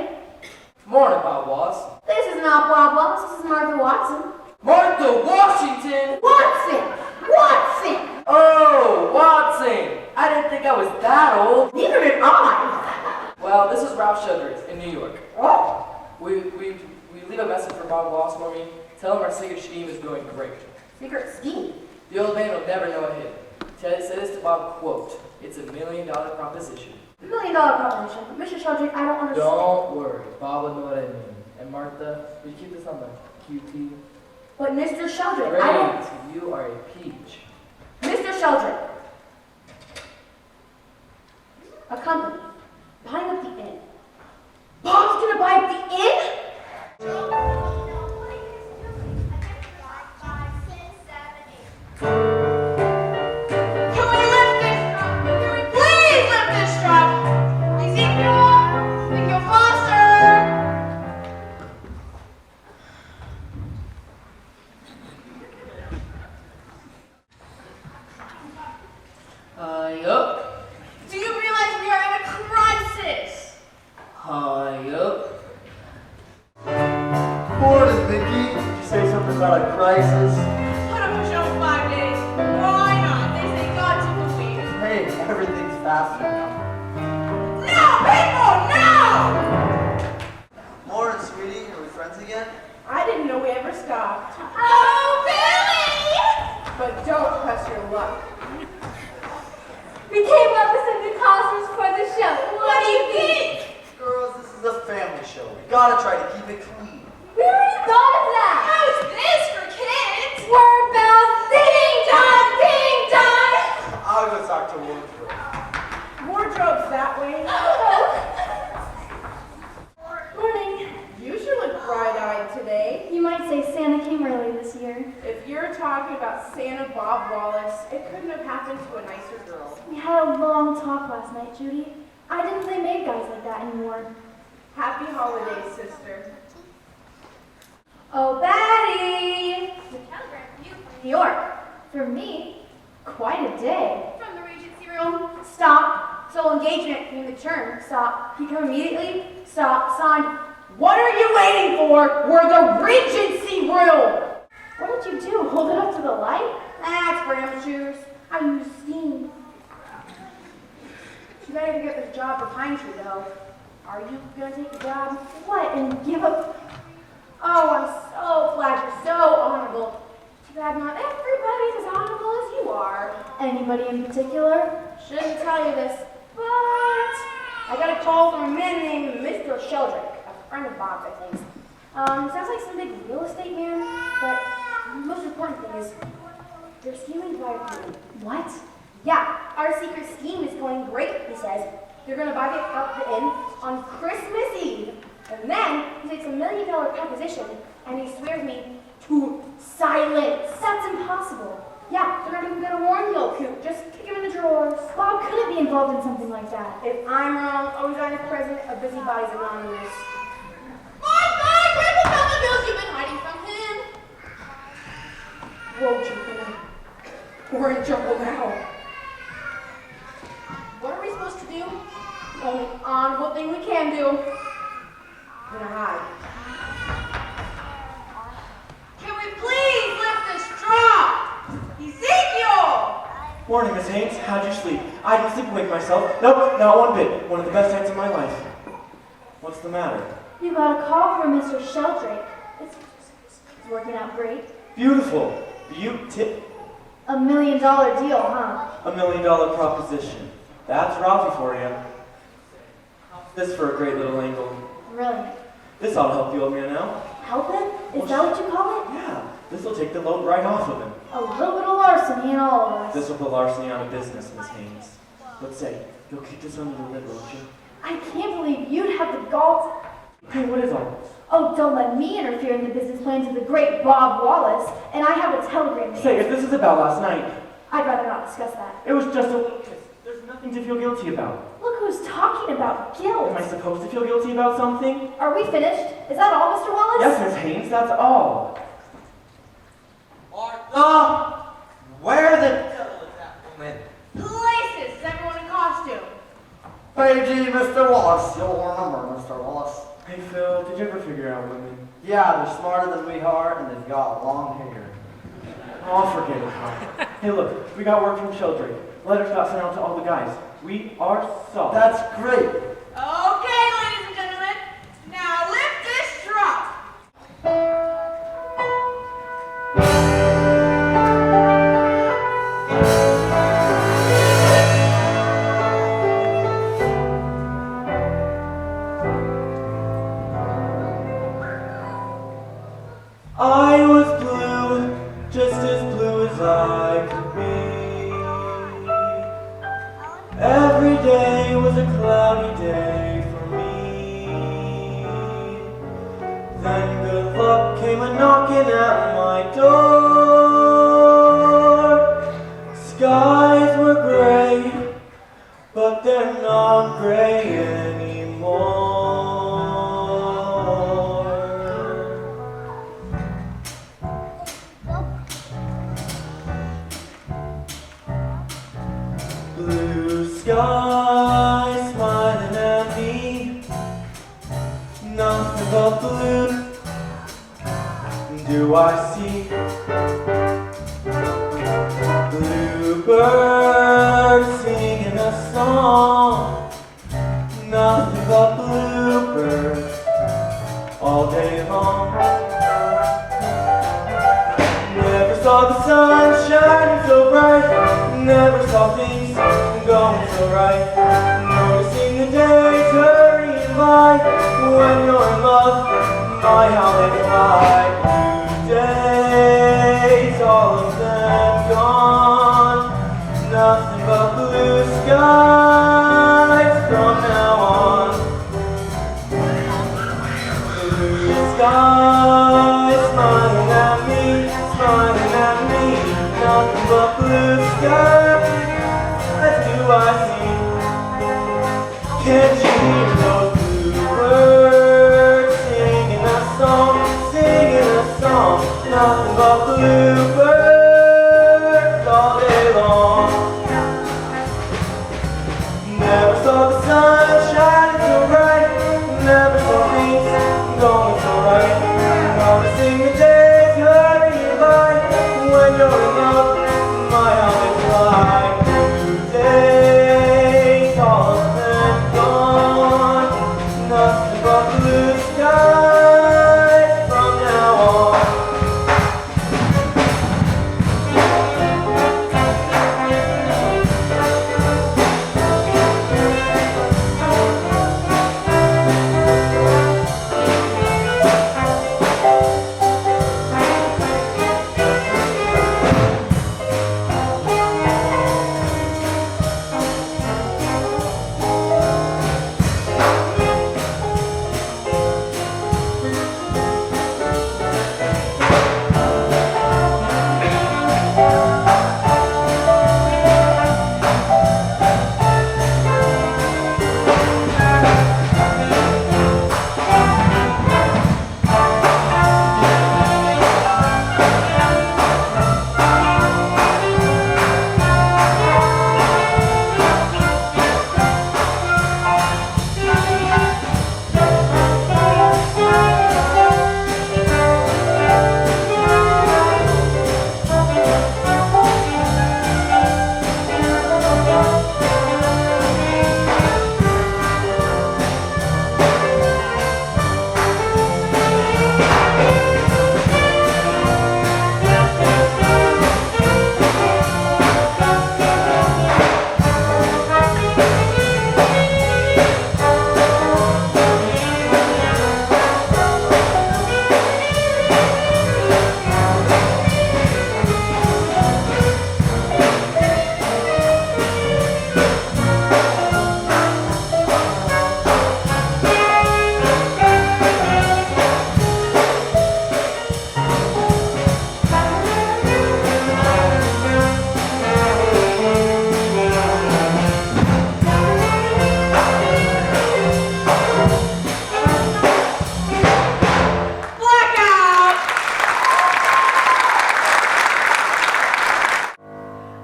Morning, Bob Wallace. This is not Bob Wallace. This is Martha Watson. Martha Washington! Watson! Watson! Oh, Watson! I didn't think I was that old. Neither did I. Well, this is Ralph Shudders in New York. Oh. We leave a message for Bob Wallace for me. Tell him our secret scheme is going great. Secret scheme. The old man will never know a hit. Say this to Bob, quote, it's $1 million proposition. $1 million proposition. Mr. Sheldrake, I don't understand. Don't worry, Bob will know what I mean. And Martha, will you keep this on the QT? But Mr. Sheldrake, Great, I don't... you are a peach. Mr. Sheldrake. A company buying up the inn. Bob's gonna buy up the inn? Can we lift this truck? Can we please lift this truck? Ezekiel Foster! Yup. Do you realize we are in a crisis? Yup. Morning, Mickey. Did you say something about a crisis? Put up a show 5 days. Why not? They say God took a week. Hey, everything's faster now. No, people, no! Morning, sweetie. Are we friends again? I didn't know we ever stopped. Oh, Billy! But don't press your luck. We came up with some new costumes for the show. What do you think? Girls, this is a family show. We gotta try to keep it clean. We already thought of that. How's this for kids? We're about ding dong, ding dong. I'll go talk to Wardrobe. Wardrobe's that way. Morning. You sure look bright-eyed today. You might say Santa came early this year. If you're talking about Santa Bob Wallace. It couldn't have happened to a nicer girl. We had a long talk last night, Judy. I didn't think they made guys like that anymore. Happy holidays, sister. Oh, Betty! The telegram for you from New York. For me, quite a day. from the Regency room. Stop. Sole engagement in the term. Stop. Can you come immediately? Stop. Signed. What are you waiting for? We're the Regency room! What did you do? Hold it up to the light? That's for amateurs. I use steam. You better get this job for Pine Tree, though. Are you gonna take the job? What, and give up? Oh, I'm so glad you're so honorable. Too bad not everybody's as honorable as you are. Anybody in particular? Shouldn't tell you this, but I got a call from a man named Mr. Sheldrick, a friend of Bob's, I think. Sounds like some big real estate man, but the most important thing is they're scheming to buy our company. What? Yeah, our secret scheme is going great, he says. They're gonna buy the inn on Christmas Eve, and then he takes $1 million proposition, and he swears me to silence. That's impossible. Yeah, they're not even gonna warn the old coot. Just kick him in the drawers. Bob couldn't be involved in something like that. If I'm wrong, always I'm the president of Busybodies Anonymous. Bye, where's the dollar bills you've been hiding from him? Whoa, Jupiter. We're in trouble now. What are we supposed to do? The only honorable thing we can do. We're gonna hide. Can we please lift the straw? Ezekiel! Morning, Miss Haynes. How'd you sleep? I didn't sleep awake myself. Nope, not one bit. One of the best nights of my life. What's the matter? You got a call from Mr. Sheldrake. It's working out great. Beautiful. Beautiful. $1 million deal, huh? $1 million proposition. That's Ralphie for you. This for a great little angle. Really? This ought to help the old man out. Help him? Is that what you call it? Yeah, this will take the load right off of him. A little bit of larceny in all of us. This will put larceny out of business, Miss Haynes. But say, you'll keep this under the lid, won't you? I can't believe you'd have the gall to... Hey, what is all this? Oh, don't let me interfere in the business plans of the great Bob Wallace. And I have a telegram. Say, if this is about last night, I'd rather not discuss that. it was just a little kiss. There's nothing to feel guilty about. Look who's talking about guilt. Am I supposed to feel guilty about something? Are we finished? Is that all, Mr. Wallace? Yes, Miss Haynes, that's all. Martha! Where the devil is that woman? Places! Is everyone in costume? Hey, Mr. Wallace. You'll remember Mr. Wallace. Hey, Phil, did you ever figure out women? Yeah, they're smarter than we are, and they've got long hair. Oh, forget it, Tom. Hey, look, we got word from Sheldrake. Letters got sent out to all the guys. We are solved. That's great. Okay, ladies and gentlemen. Now lift this straw. I was blue, just as blue as I could be. Every day was a cloudy day for me. Then good luck came a knocking at my door. Skies were gray, but they're not gray anymore. Blue sky smiling at me, nothing but blue do I see. Bluebird singing a song, nothing but bluebirds all day long. Never saw the sun shining so bright, never saw things going so right. Noticing the days hurrying by, when you're in love, my how they fly. Blue days, all of them gone, nothing but blue skies from now on. Blue skies smiling at me, smiling at me. Can't you hear those bluebirds singing a song, nothing but bluebirds all day long. Never saw the sun shining so bright, never saw things going so right. I'm gonna sing the days hurrying by when you're in love, my heart is flying. Today's all and gone, nothing but blue skies from now on.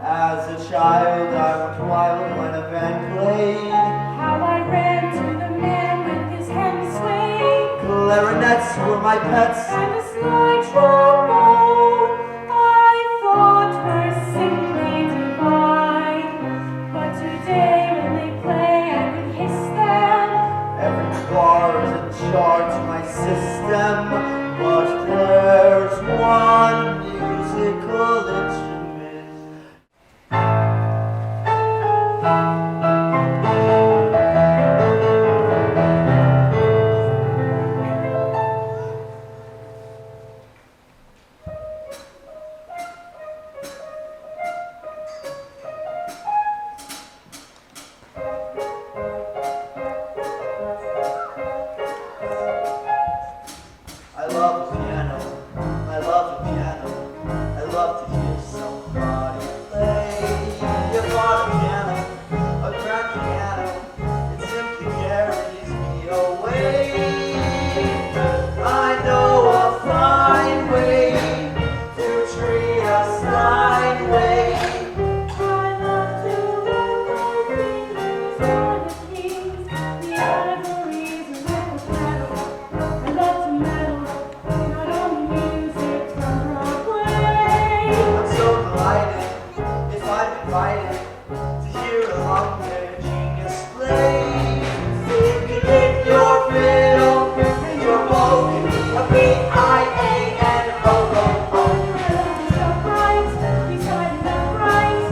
As a child, I went wild when a band played. How I ran to the man with his hands swayed. Clarinets were my pets. And the slide trombone I thought were simply divine. But today when they play I can hiss them. Every bar is a jar to my system. But there's one musical instrument. I love the piano. I love the piano. I love to hear somebody play. You bought a piano, a grand piano. It simply carries me away. I know a fine way to treat a Steinway. I love to run my fingers on the keys, the ivories and the pedal. I love to meddle, not on the music from Broadway. I'm so delighted if I'm invited to hear along their genius play. You can hit your fiddle and your bow can be a P-I-A-N-O-O-O. Beside an upright,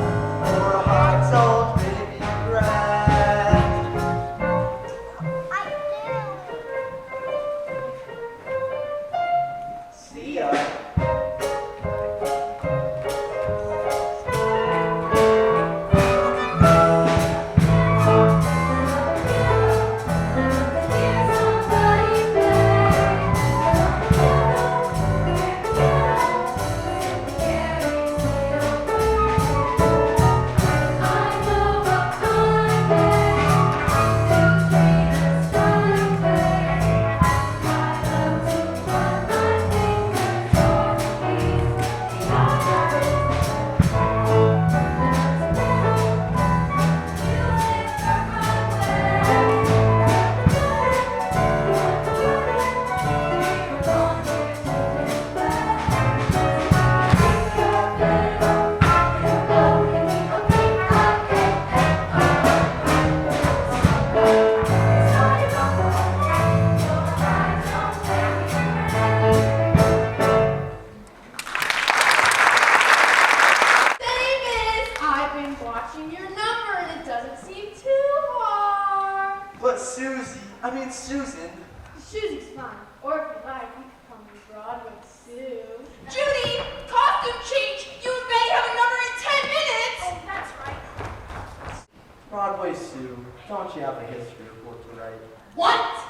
Or a high-toned baby grand. But Susie, I mean Susan. Susie's fine. Or if you like, you can call me Broadway Sue. Judy, costume change. You and Betty have a number in 10 minutes. Oh, that's right. Broadway Sue, don't you have a history report to write? What?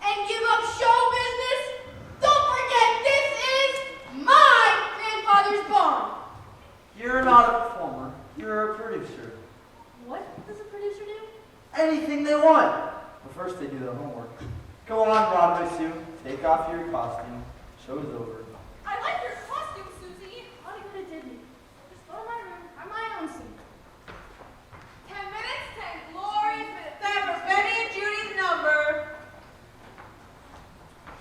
And give up show business? Don't forget, this is my grandfather's barn. You're not a performer, you're a producer. What does a producer do? Anything they want. But first they do their homework. Go on, Broadway Sue, take off your costume. Show's over. I like your costume, Susie. I'll go to Disney. Just go to my room. I'm my own seat. 10 minutes, 10 glorious minutes. Time for Betty and Judy's number.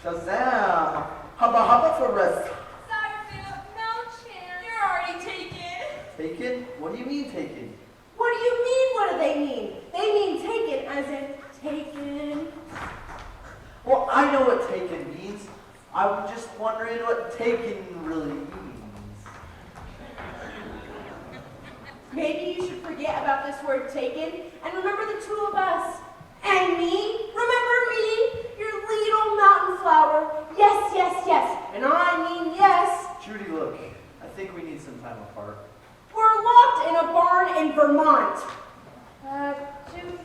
Shazam! Hubba hubba for rest. Sorry, Phil, no chance. You're already taken. Taken? What do you mean taken? What do you mean, what do they mean? They mean taken as in taken. Well, I know what taken means. I'm just wondering what taken really means. Maybe you should forget about this word taken and remember the two of us. And me? Remember me? Your little mountain flower. Yes, yes, yes. And I mean yes. Judy, look, I think we need some time apart. We're locked in a barn in Vermont. Judy,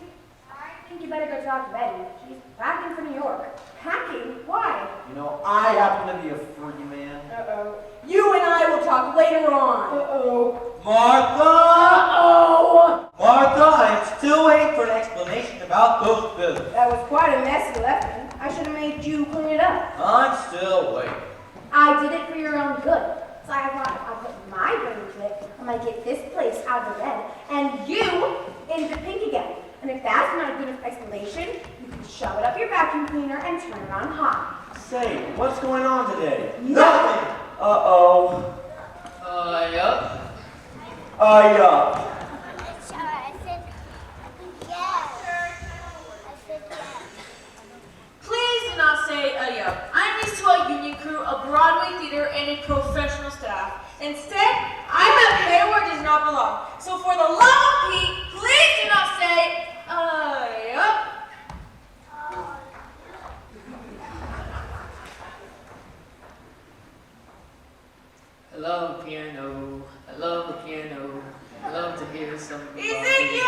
I think you better go talk to Betty. She's packing for New York. Packing? Why? You know, I happen to be a free man. Uh-oh. You and I will talk later on. Uh-oh. Martha! Uh-oh. Martha, I'm still waiting for an explanation about those bills. That was quite a mess you left me. I should have made you clean it up. I'm still waiting. I did it for your own good. So I thought if I put my brain to it, I might get this place out of the red and you into pink again. And if that's not a good enough explanation, you can shove it up your vacuum cleaner and turn it on high. Say, what's going on today? Nothing! Uh-oh. Yup. Yeah. Sure, I said yes. I said yes. Please do not say yup. I'm used to a union crew, a Broadway theater, and a professional staff. Instead, I'm a pay where it does not belong. So for the love of Pete, please do not say yup. I love the piano. I love the piano. I love to hear something. Ezekiel!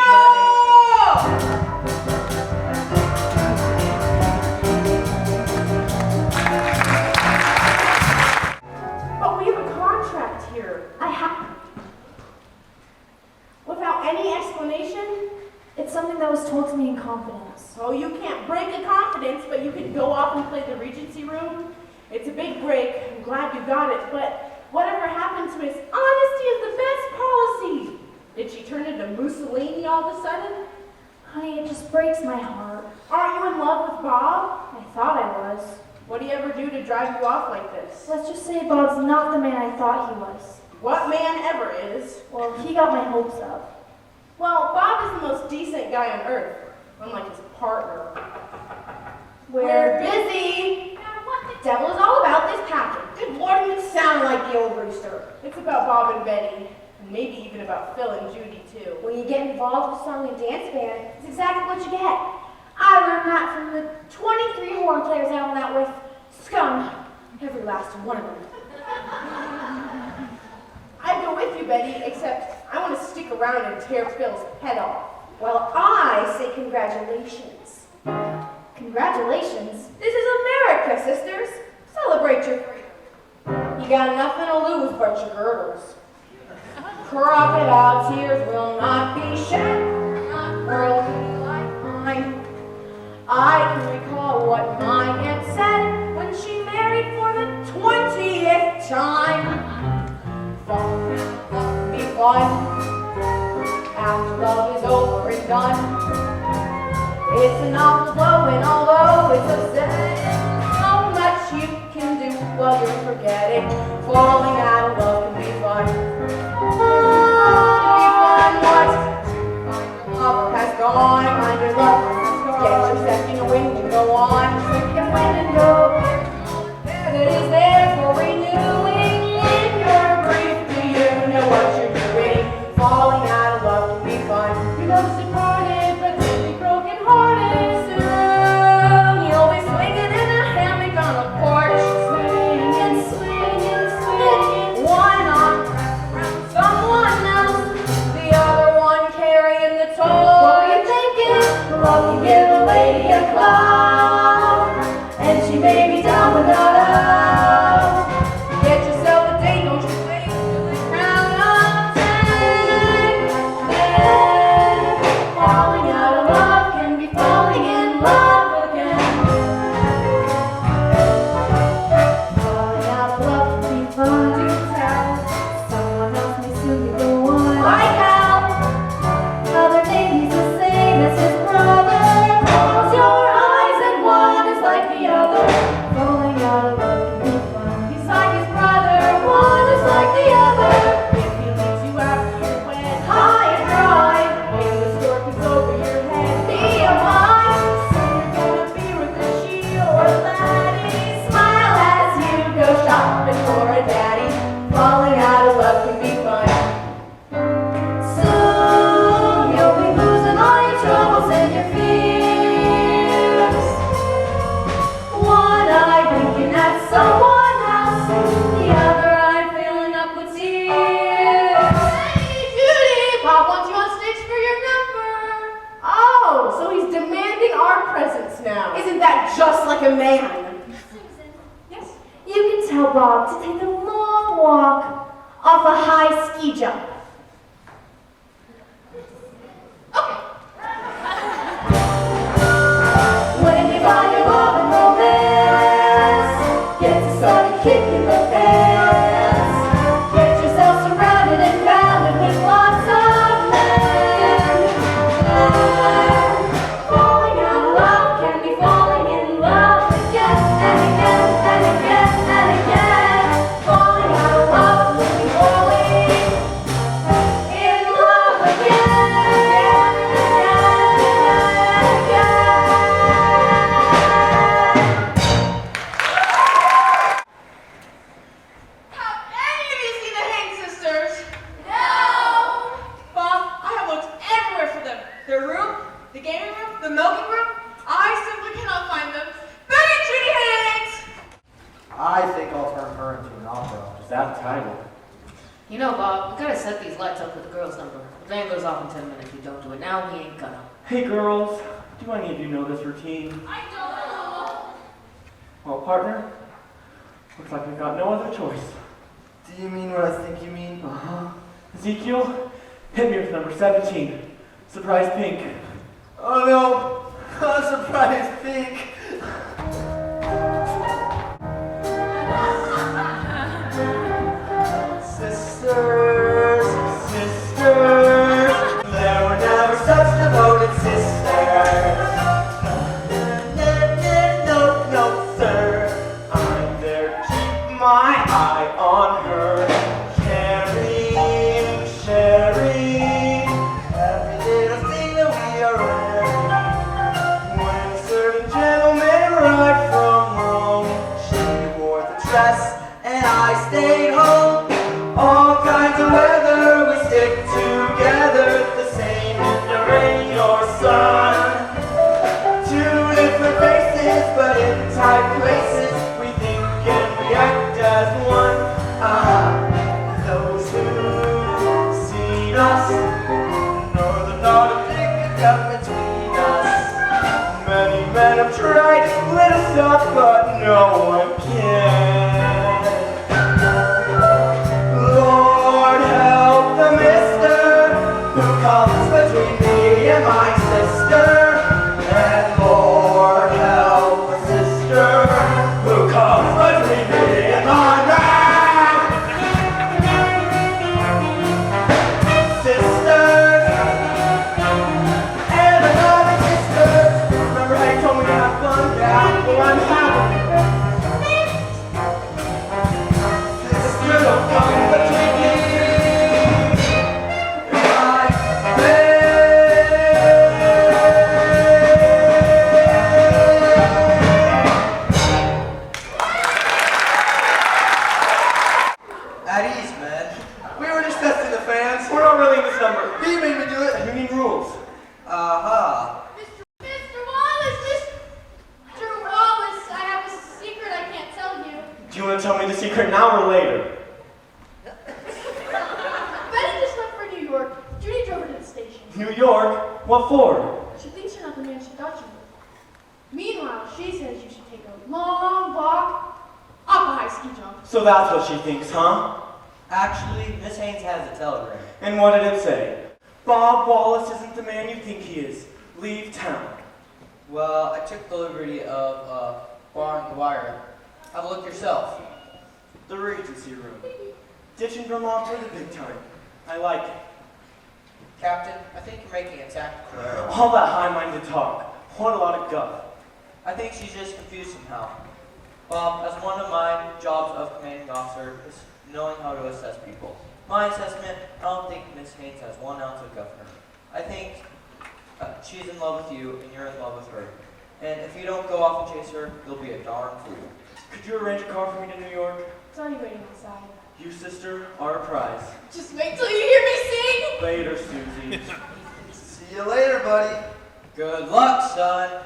But we have a contract here. I have. Without any explanation? It's something that was told to me in confidence. Oh, you can't break a confidence, but you can go off and play the Regency room. It's a big break. I'm glad you got it, but whatever happened to his honesty is the best policy. Did she turn into Mussolini all of a sudden? Honey, it just breaks my heart. Aren't you in love with Bob? I thought I was. What do you ever do to drive you off like this? Let's just say Bob's not the man I thought he was. What man ever is? Well, he got my hopes up. Well, Bob is the most decent guy on earth, unlike his partner. We're busy. Now, what the devil is all about this packing? Good Lord, you sound like the old rooster. It's about Bob and Betty, and maybe even about Phil and Judy, too. When you get involved with song and dance band, it's exactly what you get. I learned that from the 23 horn players I went out with. Scum. Every last one of them. I'd go with you, Betty, except I want to stick around and tear Phil's head off. Well, I say congratulations. Congratulations. This is America, sisters. Celebrate your freedom. You got nothing to lose but your girdles. Crocodile tears will not be shed, not for a lifetime. I can recall what my aunt said when she married for the 20th time. Fun, be fun. After love is over and done, it's an awful blow, and although it's upsetting, how much you can do while you're forgetting. Falling out of love can be fun. Can be fun, what? Find your lover has gone, find your lover has gone. Get your second wind and go on, second wind and go. That is there for renewing in your grief. Do you know what you're doing? Falling out of love can be fun. You love departed, but don't be broken hearted. Soon love can give a lady a clown, and she may be down but not out. Get yourself a date, don't you wait till the crown of 10. Then falling out of love can be falling in love again. Falling out of love can be fun to tell. Someone else may soon be the one. Like Hal, other name he's the same as his brother. Close your eyes and one is like the other. Falling out of love can be fun. He's like his brother, one is like the other. If he leaves you after you're wed, high and dry, when the stork is over your head, be a mine. Soon you're gonna be with a she or a laddie. Smile as you go shopping for a daddy. Falling out of love can be fun. Soon you'll be losing all your troubles and your fears. One eye winking at someone else, the other eye filling up with tears. Hey Judy, Bob wants you on stage for your number. Oh, so he's demanding our presence now. Isn't that just like a man? Yes, you can tell Bob to take a long walk off a high ski jump. When you find your love and romance, get to start kicking the pants. Get yourself surrounded and bounded with lots of men. Falling out of love can be falling in love again and again and again and again. Falling out of love can be falling in love again and again. Have any of you seen the Hank sisters? No. Bob, I have looked everywhere for them. Their room, the gaming room, the milking room. I simply cannot find them. Betty Judy Hanks! I think I'll turn her into an opera. Is that the title? You know, Bob, we gotta set these lights up with the girl's number. The van goes off in 10 minutes. If you don't do it now, we ain't gonna. Hey girls, do any of you know this routine? I don't. Well, partner, looks like we've got no other choice. Do you mean what I think you mean? Uh-huh. Ezekiel, hit me with number 17. Surprise pink. Oh no! Surprise pink! Sisters, sisters, there were never such devoted sisters. No, no, sir, I'm there to keep my eye on her. Sharing, sharing, every little thing that we are in. When a certain gentleman arrived from Rome, she wore the dress and I stayed home. All kinds of weather, we stick together, the same in the rain or sun. Two different faces, but in tight places, we think and react as one. Those who see us know the knot of thick up between us. Many men have tried to split us up, but no one can. Lord help the mister who comes between me and my sister. And Lord help the sister who comes between me and my man. Sisters and another sister. Remember how you told me to have fun? Yeah, well I'm having it. Sister, don't come between me and my At ease, man. We were just testing the fans. We're not really in this number. He made me do it. You need rules. Aha. Mr. Wallace, Mr. Wallace, I have a secret I can't tell you. Do you want to tell me the secret now or later? Betty just left for New York. Judy drove her to the station. New York? What for? She thinks you're not the an introduction. Meanwhile, she says you should take a long walk up a high ski jump. So that's what she thinks, huh? Actually, Miss Haynes has a telegram. And what did it say? Bob Wallace isn't the man you think he is. Leave town. Well, I took the liberty of borrowing the wire. Have a look yourself. The Regency Room. Ditching Vermont for the big time. I like it. Captain, I think you're making a tactical error. All that high-minded talk. What a lot of guff. I think she's just confused somehow. As one of my jobs of commanding officer is knowing how to assess people. My assessment, I don't think Miss Haynes has 1 ounce of guff in her. I think she's in love with you and you're in love with her. And if you don't go off and chase her, you'll be a darn fool. Could you arrange a car for me to New York? It's already waiting outside. You, sister, are a prize. Just wait till you hear me sing! Later, Susie. See you later, buddy. Good luck, son.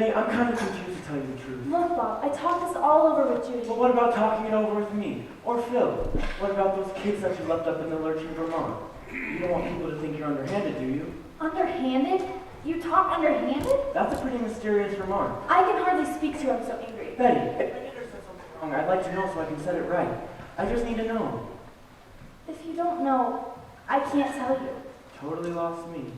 Betty, I'm kind of confused to tell you the truth. Look, Bob, I talked this all over with Judy. But what about talking it over with me? Or Phil? What about those kids that you left up in the lurch in Vermont? You don't want people to think you're underhanded, do you? Underhanded? You talk underhanded? That's a pretty mysterious remark. I can hardly speak to him so angry. Betty, if I did said something wrong, I'd like to know so I can set it right. I just need to know. If you don't know, I can't tell you. Totally lost me.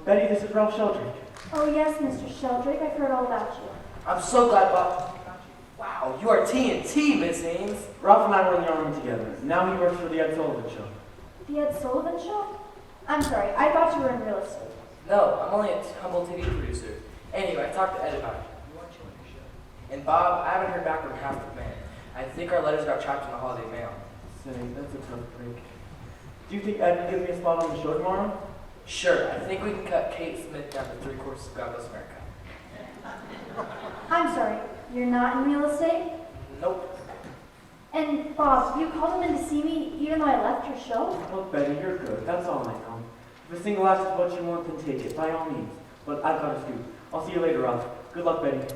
Betty, this is Ralph Sheldrake. Oh yes, Mr. Sheldrake, I've heard all about you. I'm so glad, Bob. Wow, you are TNT, Miss Ames. Ralph and I were in the Army together. Now he works for the Ed Sullivan Show. The Ed Sullivan Show? I'm sorry, I thought you were in real estate. No, I'm only a humble TV producer. Anyway, I talked to Ed about it. We want you on your show. And Bob, I haven't heard back from half the band. I think our letters got trapped in the holiday mail. Say, that's a tough break. Do you think Ed can give me a spot on the show tomorrow? Sure, I think we can cut Kate Smith down to 3/4 of God Bless America. I'm sorry, you're not in real estate? Nope. And Bob, you called him in to see me even though I left your show? Look, Betty, you're good. That's all I know. If a single act is what you want, then take it, by all means. But I've got to scoot. I'll see you later, Ralph. Good luck, Betty.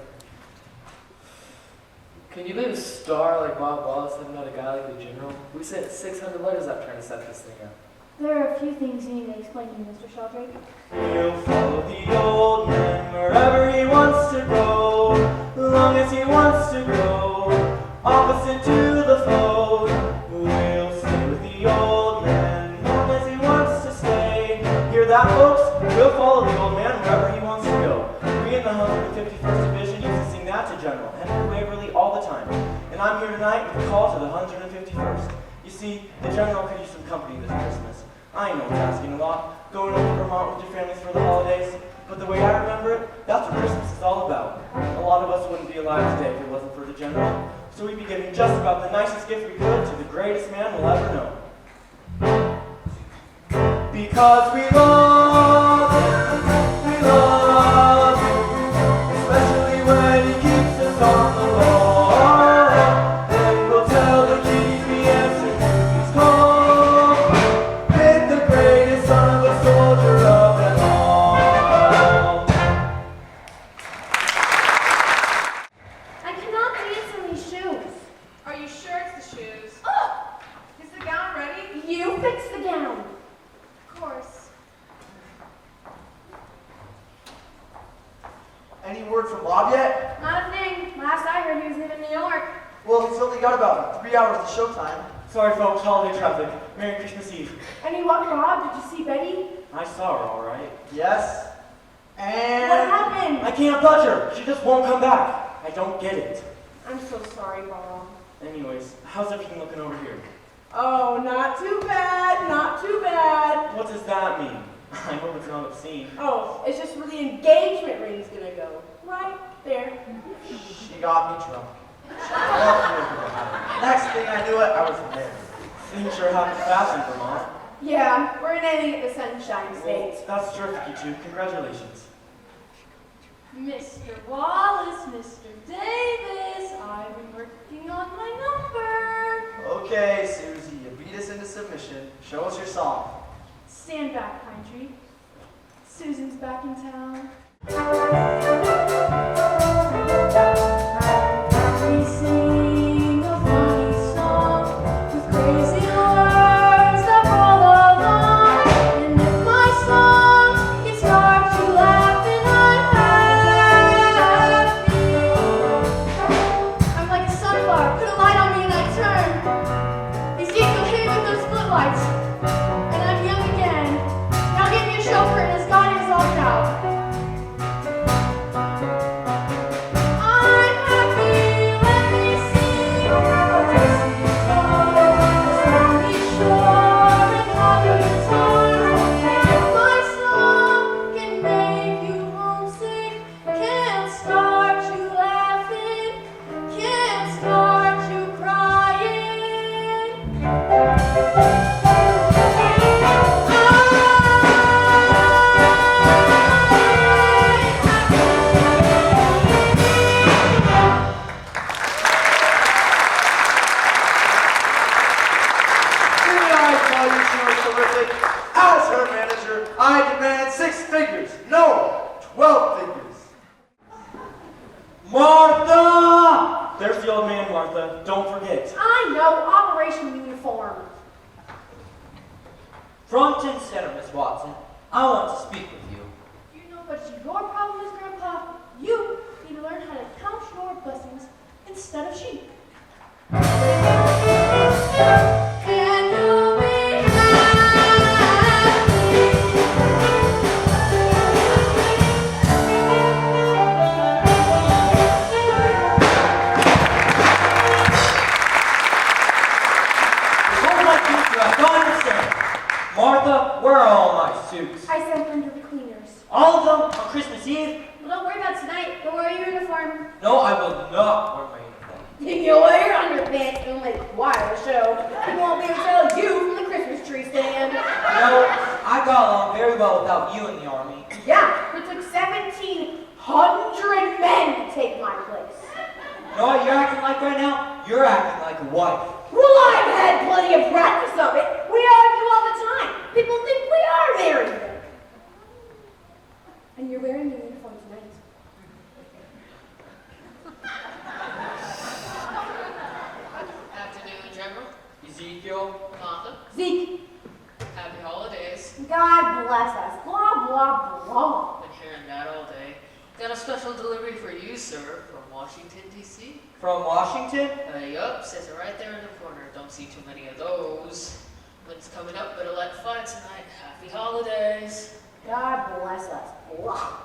Can you believe a star like Bob Wallace and not a guy like the General? We sent 600 letters out trying to set this thing up. There are a few things you need to explain to me, Mr. Sheldrake. We'll follow the old man wherever he wants to go, long as he wants to go, opposite to the flow. We'll stay with the old man, long as he wants to stay. Hear that, folks? We'll follow the old man wherever he wants to go. We in the 151st Division used to sing that to General Henry Waverly all the time. And I'm here tonight with a call to the 151st. You see, the General could use some company this Christmas. I know it's asking a lot, going over to Vermont with your families for the holidays, but the way I remember it, that's what Christmas is all about. A lot of us wouldn't be alive today if it wasn't for the General, so we'd be giving just about the nicest gift we could to the greatest man we'll ever know. Because we love him, especially when he keeps us on the ball, and we'll tell the keys we answer his call. Son of a soldier of them all. I cannot dance in these shoes. Are you sure it's the shoes? Oh! Is the gown ready? You fix the gown. Of course. Any word from Bob yet? Not a thing. Last I heard, he was leaving New York. Well, he's only got about 3 hours to showtime. Sorry, folks, holiday traffic. Merry Christmas Eve. And he walked Bob. Did you see Betty? I saw her, all right. Yes. And What happened? I can't touch her. She just won't come back. I don't get it. I'm so sorry, Bob. Anyways, how's everything looking over here? Oh, not too bad. Not too bad. What does that mean? I hope it's not obscene. Oh, it's just where the engagement ring's gonna go. Right there. she got me drunk. Next thing I knew it, I was married. Things sure happen fast in Vermont. Yeah, we're ending at the Sunshine Well, State. that's terrific, you two. Congratulations. Mr. Wallace, Mr. Davis, I've been working on my number. Okay, Susie, you beat us into submission. Show us your song. Stand back, Pine Tree. Susan's back in town. We sing a funny song with crazy words that roll along. And if my song gets hard to laugh, then I'm happy. I'm like a sunflower, put a light on me and I turn. These geeks will hit me with those footlights. And I'm young again. Now get me a chauffeur and his God is all out. I'm happy, let me sing a Dixie song, a stormy shore and happy times. If my song can make you homesick, can't start you laughing, can't start you crying. As her manager, I demand 6 figures. No, 12 figures. Martha! There's the old man, Martha. Don't forget. I know, Operation Uniform. Front Center, Miss Watson. I want to speak with you. You know what your problem is, Grandpa? You need to learn how to count your blessings instead of sheep. Can you be Before my future, I don't understand. Martha, where are all my suits? I sent them to the cleaners. All of them on Christmas Eve? Well, don't worry about tonight. Don't wear your uniform. No, I will not wear my uniform. You can wear your underpants and make quite a show. People won't be able to tell you from the Christmas tree stand. No, I got along very well without you in the army. Yeah, it took 1,700 men to take my place. You know what you're acting like right now? You're acting like a wife. Well, I've had plenty of practice of it. We argue all the time. People think we are married. And you're wearing your uniform tonight. Afternoon, General. Ezekiel. Martha. Zeke, Happy holidays. God bless us. Blah, blah, blah. Been hearing that all day. Got a special delivery for you, sir, from Washington, D.C. From Washington? Yup, says it right there in the corner. Don't see too many of those. Wind's coming up, better let fly tonight. Happy holidays. God bless us. Blah.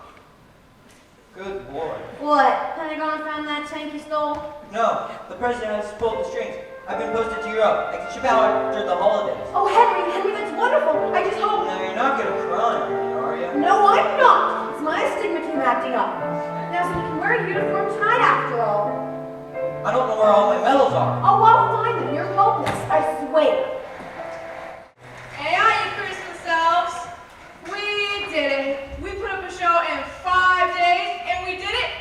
Good boy. What? Pentagon found that tank you stole? No, the president has pulled the strings. I've been posted to Europe. I can ship out after the holidays. Oh, Henry, that's wonderful. I just hope. Now, you're not gonna cry on me, are you? No, I'm not. It's my astigmatism acting up. Now, so you can wear a uniform tonight after all. I don't know where all my medals are. Oh, I'll find them. You're hopeless. I swear. Hey, all you Christmas elves. We did it. We put up a show in 5 days, and we did it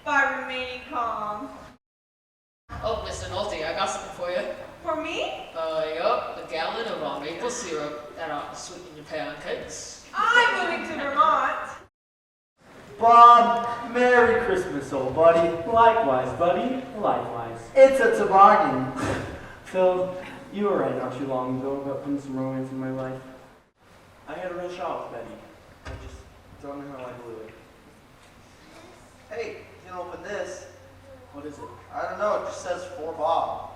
by remaining calm. Oh, Mr. Nolte, I got something for you. For me, Yup, a gallon of our maple syrup that ought to sweeten your pancakes. I'm moving to Vermont. Bob, Merry Christmas, old buddy. Likewise, buddy. Likewise. It's a toboggan. Phil, you were right not too long ago about putting some romance in my life. I had a real shot with Betty. I just don't know how I blew it. Hey, you can open this. What is it? I don't know, it just says for Bob.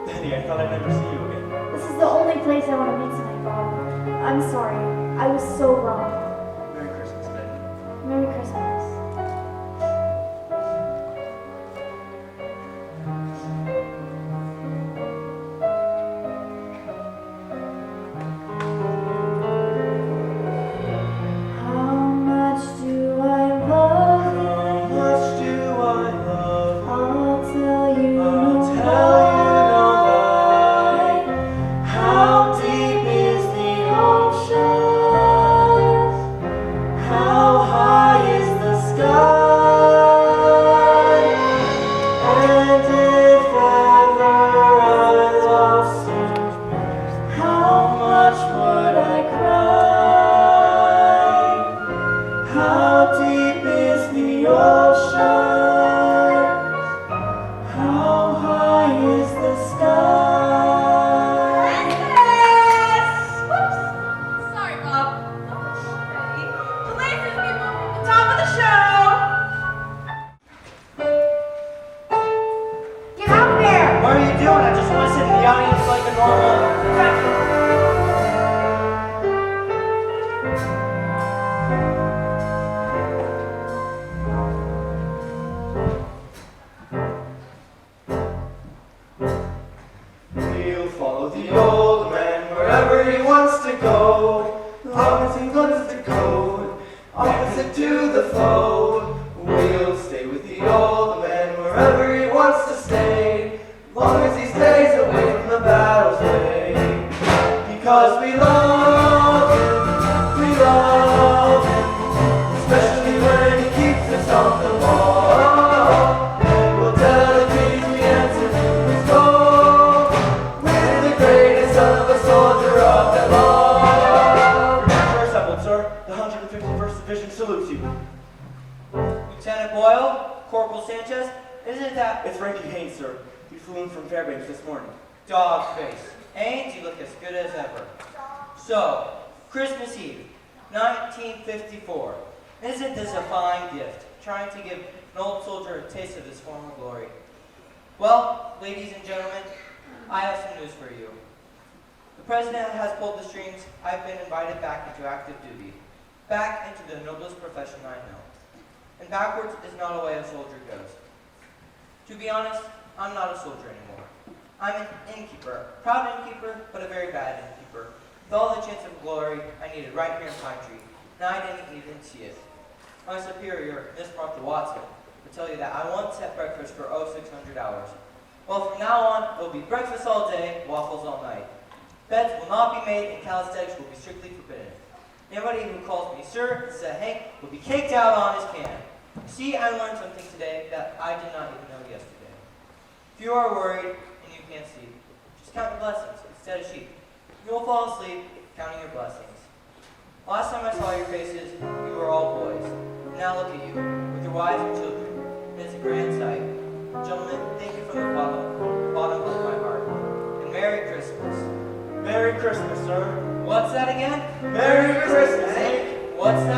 Betty, I thought I'd never see you again. This is the only place I want to be tonight, Bob. I'm sorry. I was so wrong. Merry Christmas, Betty. Merry Christmas. How much do I love you? How much do I love I'll tell you. I'll tell you no lie. How deep is the ocean? How high is the sky? And if ever I lost you, how much would I cry? How deep is the ocean? How high is the sky? Whoops. Sorry, Bob. Okay. Places, people. The top of the show. Get out there! What are you doing? I just want to sit in the audience like a normal. We'll follow the old man wherever he wants to go. long as he stays away from the battle's way. Because we love him, especially when he keeps us on the ball. And we'll tell the king we answer to his call. We're the greatest son of a soldier of that law. Remember assembled, sir. The 151st Division salutes you. Lieutenant Boyle, Corporal Sanchez, isn't that It's Frankie Haynes, sir. We flew in from Fairbanks this morning. dog face? Haynes, you look as good as ever. So, Christmas Eve, 1954. Isn't this a fine gift? Trying to give an old soldier a taste of his former glory. Well, ladies and gentlemen, I have some news for you. The President has pulled the strings. I've been invited back into active duty. Back into the noblest profession I know. And backwards is not a way a soldier goes. To be honest, I'm not a soldier anymore. I'm an innkeeper. Proud innkeeper, but a very bad innkeeper. With all the chance of glory I needed right here in Pine Tree, and I didn't even see it. My superior, Miss Martha Watson, will tell you that I once had breakfast for 600 hours. Well, from now on, it'll be breakfast all day, waffles all night. Beds will not be made, and calisthenics will be strictly forbidden. Anybody who calls me sir instead of Hank will be kicked out on his can. See, I learned something today that I did not even know yesterday. If you are worried and you can't sleep, just count your blessings instead of sheep. You will fall asleep counting your blessings. Last time I saw your faces, you were all boys. And now look at you, with your wives and children. And it's a grand sight. Gentlemen, thank you from the bottom of my heart. And Merry Christmas. Merry Christmas, sir. What's that again? Merry Christmas, Hank. What's that